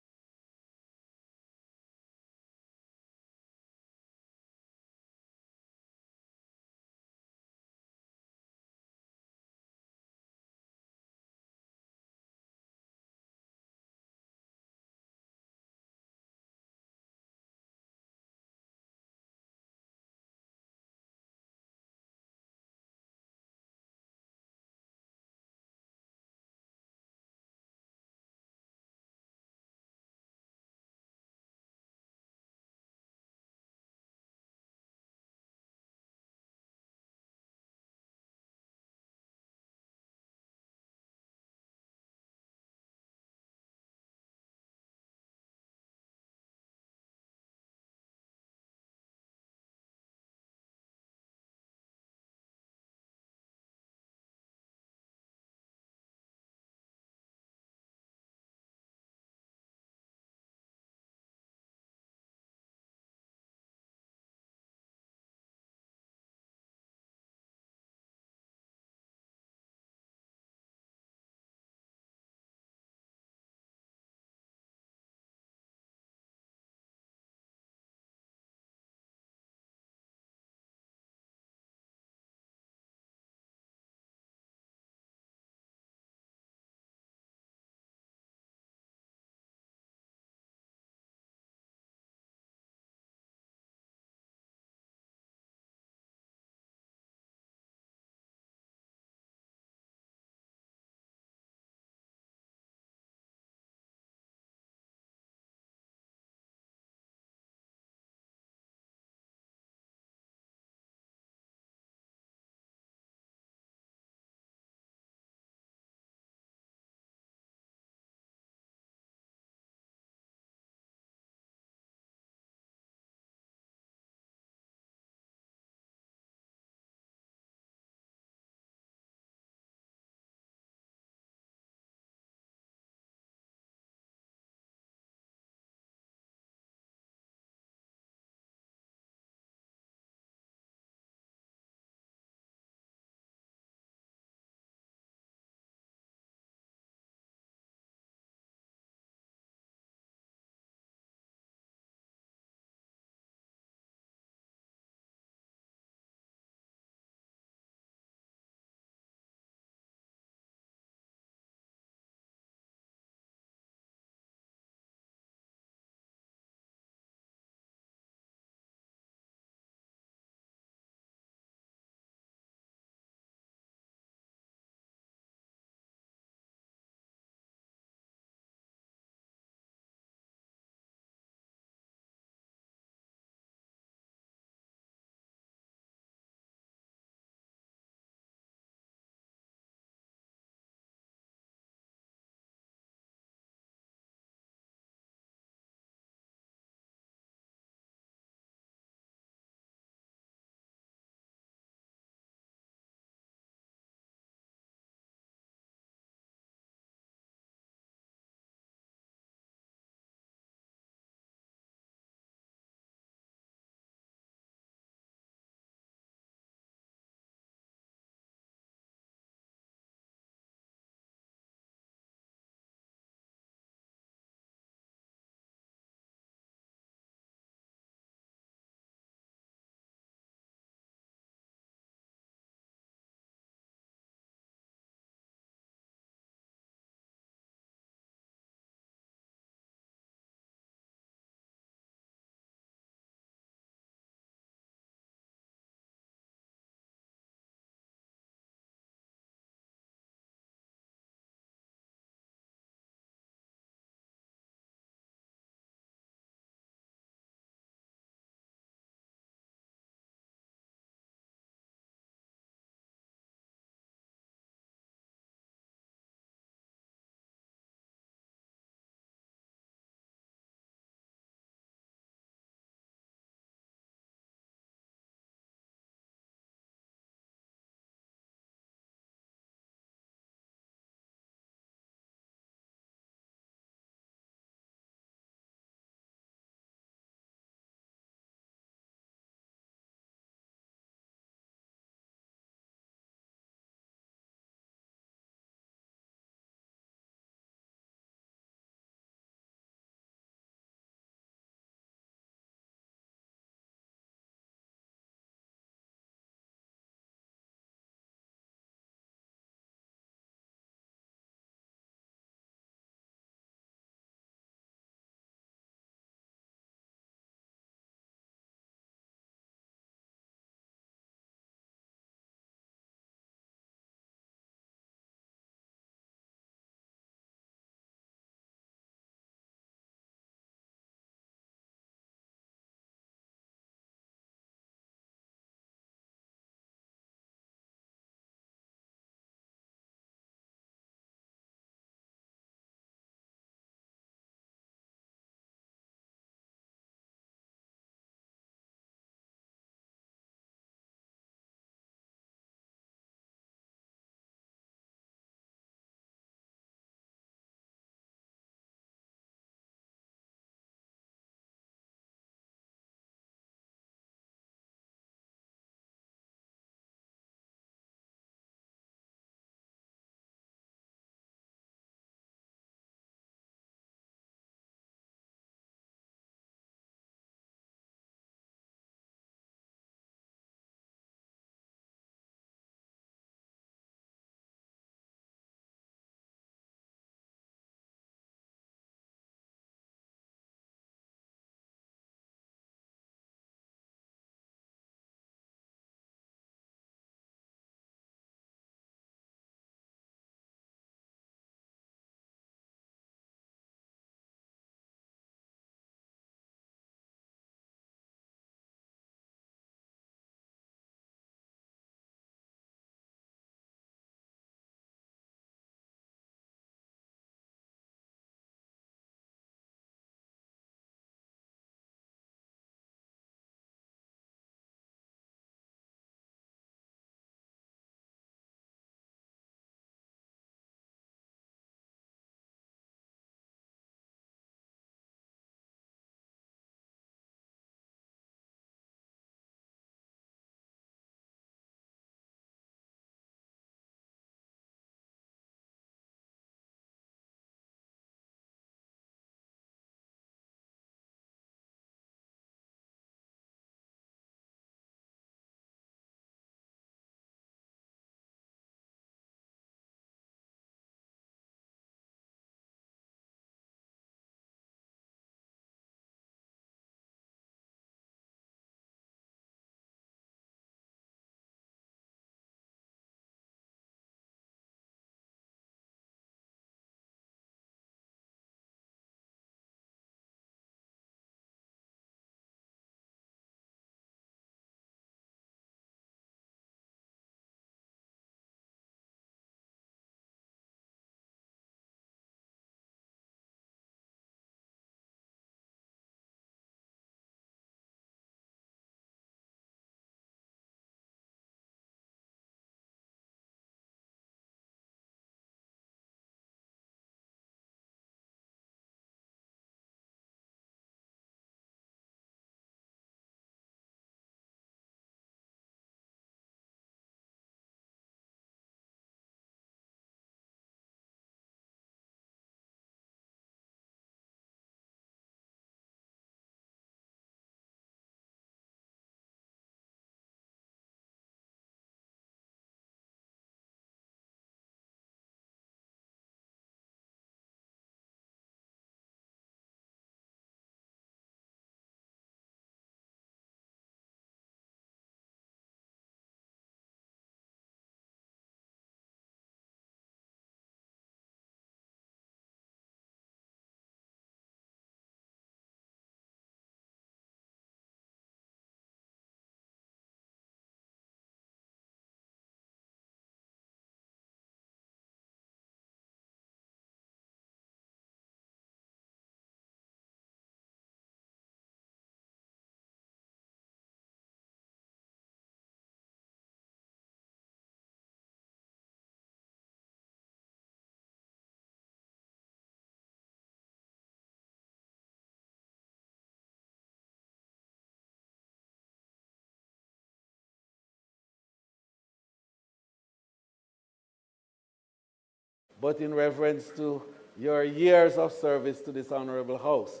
but in reference to your years of service to this honorable House,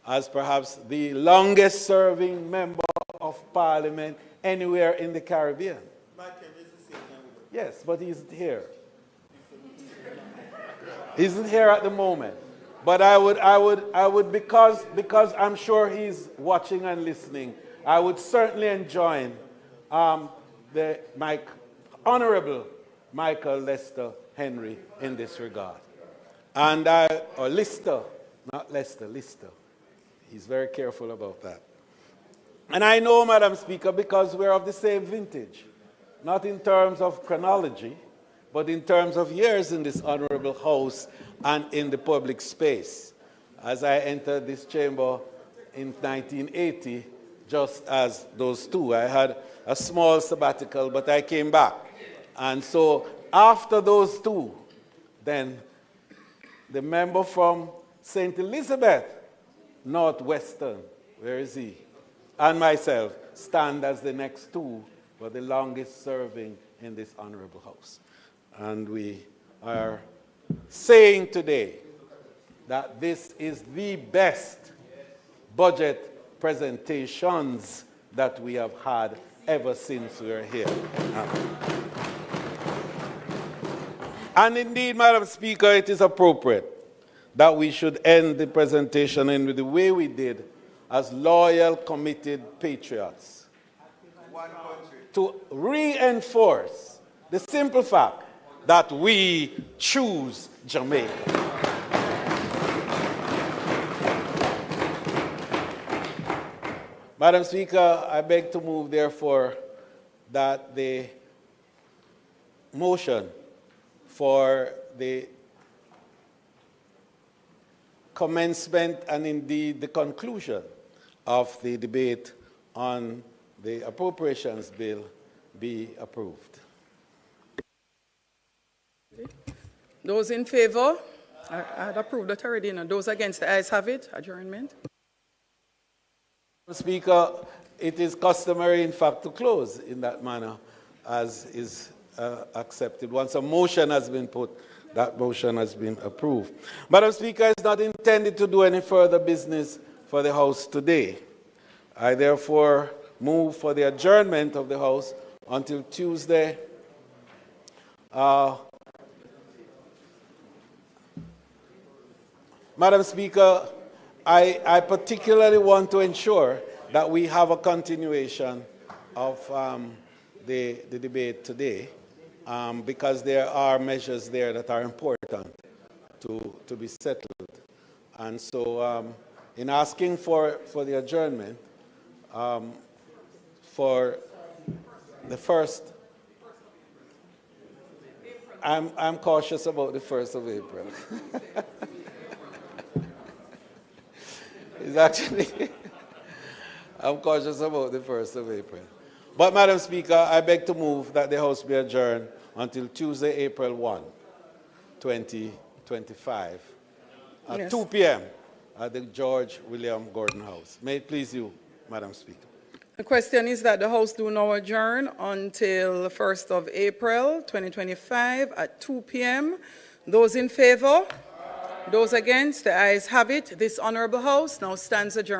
as perhaps the longest serving member of Parliament anywhere in the Caribbean. Yes, but he isn't here. He isn't here at the moment. But I would, because I'm sure he's watching and listening, I would certainly enjoin my Honorable Michael Lester Henry in this regard. And or Lister, not Lester, Lister. He's very careful about that. And I know, Madam Speaker, because we're of the same vintage, not in terms of chronology, but in terms of years in this honorable House and in the public space. As I entered this chamber in 1980, just as those two, I had a small sabbatical, but I came back. And so after those two, then the member from St. Elizabeth, Northwestern, where is he? And myself stand as the next two for the longest serving in this honorable House. And we are saying today that this is the best budget presentations that we have had ever since we are here. And indeed, Madam Speaker, it is appropriate that we should end the presentation in the way we did as loyal, committed patriots, to reinforce the simple fact that we choose Jamaica. Madam Speaker, I beg to move, therefore, that the motion for the commencement and indeed the conclusion of the debate on the appropriations bill be approved. Those in favor? I had approved that already. And those against, the ayes have it. Adjournment. Mr. Speaker, it is customary, in fact, to close in that manner, as is accepted. Once a motion has been put, that motion has been approved. Madam Speaker, it's not intended to do any further business for the House today. I therefore move for the adjournment of the House until Tuesday. Madam Speaker, I particularly want to ensure that we have a continuation of the debate today, because there are measures there that are important to be settled. And so in asking for the adjournment, for the first, I'm cautious about the 1st of April. It's actually, I'm cautious about the 1st of April. But, Madam Speaker, I beg to move that the House be adjourned until Tuesday, April 1, 2025, at 2 p.m. at the George William Gordon House. May it please you, Madam Speaker. The question is that the House do now adjourn until the 1st of April, 2025 at 2 p.m. Those in favor? Those against? The ayes have it. This honorable House now stands adjourned.